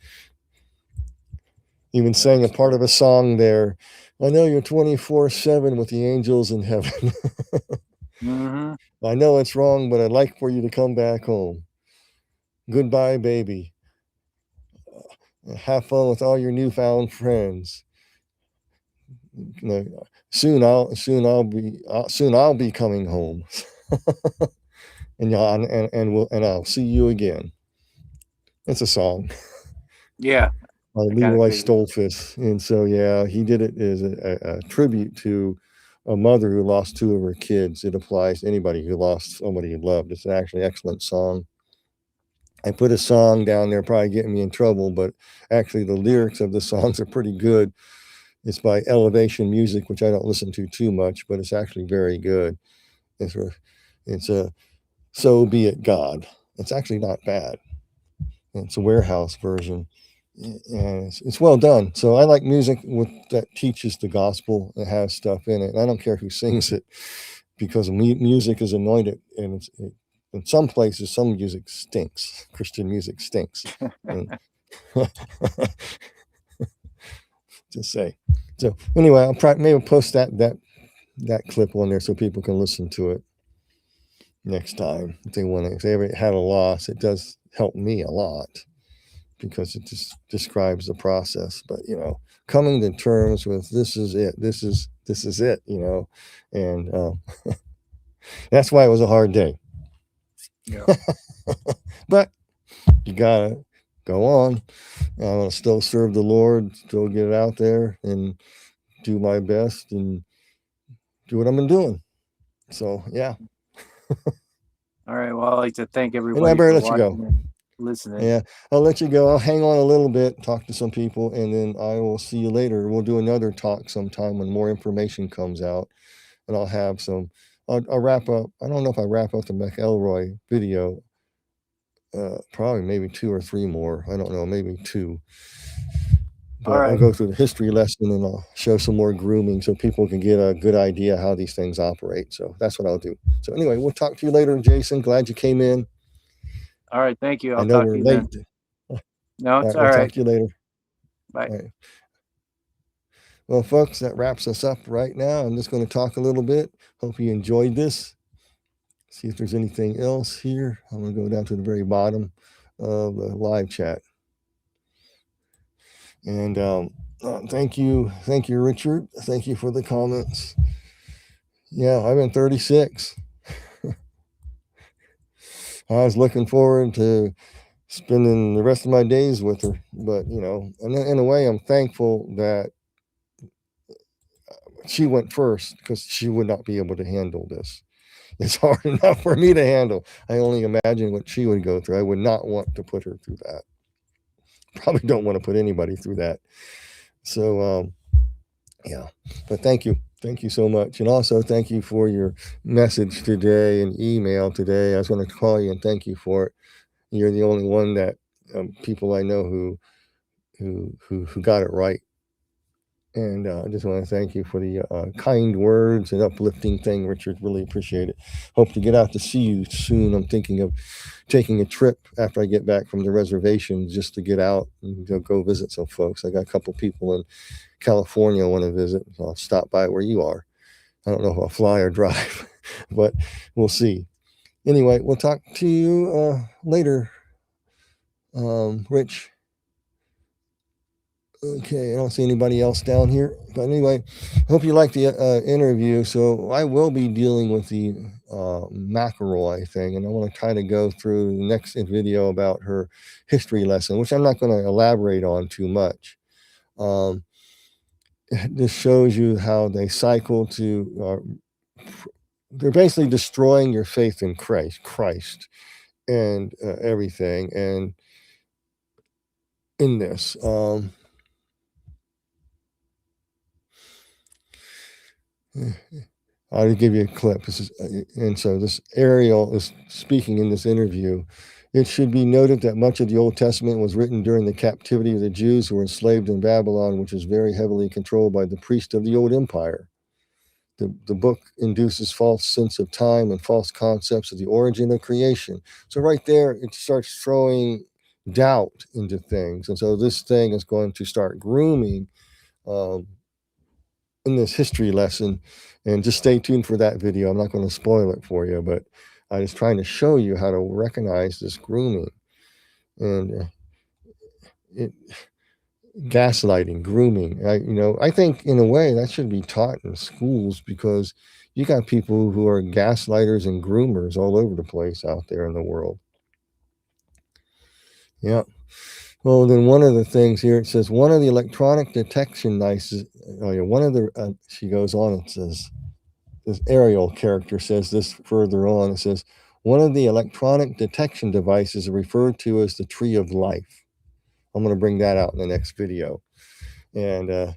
Even sang a part Understood. of a song there. I know you're 24/7 with the angels in heaven. Mm-hmm. I know it's wrong, but I'd like for you to come back home. Goodbye, baby. Have fun with all your newfound friends. Soon I'll be coming home. And I'll see you again. It's a song Yeah, by I kind of Leroy figured. Stolfus, and so yeah, he did it as a tribute to a mother who lost two of her kids. It applies to anybody who lost somebody who loved. It's actually an excellent song. I put a song down there, probably getting me in trouble, but actually the lyrics of the songs are pretty good. It's by Elevation Music, which I don't listen to too much, but it's actually very good. It's a, it's a So Be It God. It's actually not bad. It's a warehouse version, and it's well done. So I like music that teaches the gospel and has stuff in it. And I don't care who sings it, because music is anointed, and in some places, some music stinks. Christian music stinks, and just say. So anyway, maybe post that clip on there so people can listen to it next time if they want to. If they ever had a loss, it does help me a lot, because it just describes the process. But coming to terms with this is it. This is it. And that's why it was a hard day. Yeah. But you gotta go on. I'm gonna still serve the Lord, still get out there and do my best and do what I've been doing. So yeah, All right. Well, I'd like to thank and I everybody better for let you go. watching and listening. Yeah, I'll let you go. I'll hang on a little bit, talk to some people, and then I will see you later. We'll do another talk sometime when more information comes out, and I'll have some. I'll wrap up. I don't know if I wrap up the McElroy video. Probably maybe two or three more. I don't know, maybe two. All But I'll right. go through the history lesson, and I'll show some more grooming so people can get a good idea how these things operate. So that's what I'll do. So anyway, we'll talk to you later, Jason. Glad you came in. All right. Thank you. I I'll know talk to we're you then. late. No, All it's right, all we'll right. talk to you later. Bye. All right. Well, folks, that wraps us up right now. I'm just going to talk a little bit. Hope you enjoyed this. See if there's anything else here. I'm going to go down to the very bottom of the live chat. And thank you, Richard. Thank you for the comments. Yeah, I've been 36. I was looking forward to spending the rest of my days with her, but and in a way, I'm thankful that she went first, because she would not be able to handle this. It's hard enough for me to handle. I only imagine what she would go through. I would not want to put her through that. Probably don't want to put anybody through that. So yeah, but thank you. Thank you so much. And also thank you for your message today and email today. I was going to call you and thank you for it. You're the only one that people I know who got it right. And I just want to thank you for the kind words and uplifting thing, Richard. Really appreciate it. Hope to get out to see you soon. I'm thinking of taking a trip after I get back from the reservation just to get out and go visit some folks. I got a couple people in California I want to visit. So I'll stop by where you are. I don't know if I'll fly or drive, but we'll see. Anyway, we'll talk to you later, Rich. Okay, I don't see anybody else down here. But anyway, hope you liked the interview. So I will be dealing with the McElroy thing, and I want to try to go through the next video about her history lesson, which I'm not going to elaborate on too much. This shows you how they cycle to, they're basically destroying your faith in Christ and everything. And in this, I'll give you a clip. And so this Ariel is speaking in this interview. It should be noted that much of the Old Testament was written during the captivity of the Jews who were enslaved in Babylon, which was very heavily controlled by the priests of the old empire. The book induces false sense of time and false concepts of the origin of creation. So right there, it starts throwing doubt into things. And so this thing is going to start grooming in this history lesson. And just stay tuned for that video. I'm not going to spoil it for you, but I was trying to show you how to recognize this grooming. And gaslighting, grooming. I think in a way that should be taught in schools, because you got people who are gaslighters and groomers all over the place out there in the world. Yeah. Well, then one of the things here, it says one of the electronic detection devices. She goes on and says, this Ariel character says this further on. It says one of the electronic detection devices are referred to as the tree of life. I'm going to bring that out in the next video. And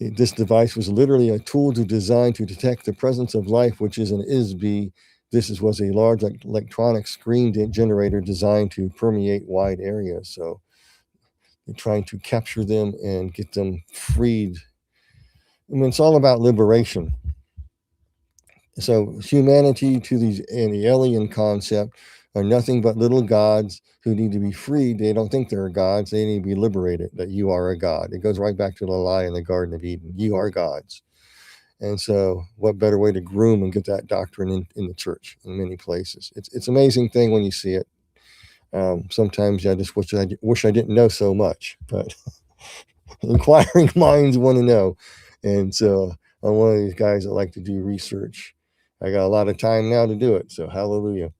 this device was literally a tool designed to detect the presence of life, which is an ISB. This was a large electronic screen generator designed to permeate wide areas. So they're trying to capture them and get them freed. I mean, it's all about liberation. So humanity to the alien concept are nothing but little gods who need to be freed. They don't think they're gods. They need to be liberated, that you are a god. It goes right back to the lie in the Garden of Eden. You are gods. And so what better way to groom and get that doctrine in the church in many places. It's an amazing thing when you see it. Sometimes I just wish I didn't know so much, but inquiring minds want to know. And so I'm one of these guys that like to do research. I got a lot of time now to do it, so hallelujah.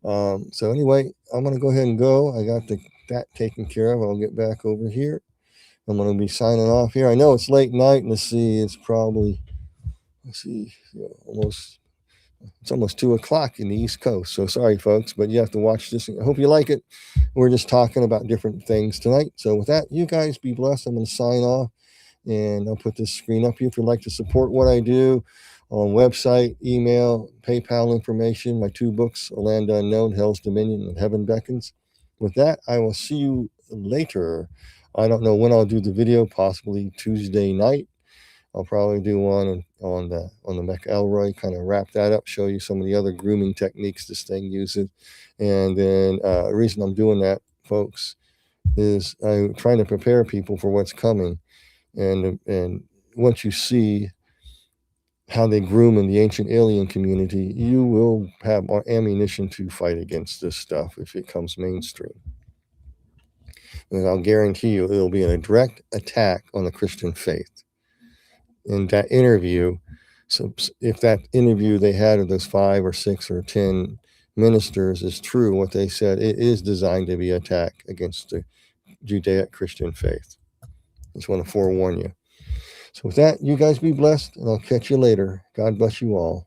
So anyway, I'm going to go ahead and go. I got that taken care of. I'll get back over here. I'm going to be signing off here. I know it's late night, and it's probably, it's almost 2 o'clock in the East Coast. So sorry, folks, but you have to watch this. I hope you like it. We're just talking about different things tonight. So with that, you guys be blessed. I'm going to sign off, and I'll put this screen up here if you'd like to support what I do. On website, email, PayPal information, my 2 books, A Land Unknown, Hell's Dominion, and Heaven Beckons. With that, I will see you later. I don't know when I'll do the video, possibly Tuesday night. I'll probably do one on the McElroy, kind of wrap that up, show you some of the other grooming techniques this thing uses. And then the reason I'm doing that, folks, is I'm trying to prepare people for what's coming. And once you see how they groom in the ancient alien community, you will have ammunition to fight against this stuff if it comes mainstream. And I'll guarantee you it'll be a direct attack on the Christian faith. In that interview, so if that interview they had of those 5 or 6 or 10 ministers is true, what they said, it is designed to be an attack against the Judaic Christian faith. I just want to forewarn you. So with that, you guys be blessed, and I'll catch you later. God bless you all.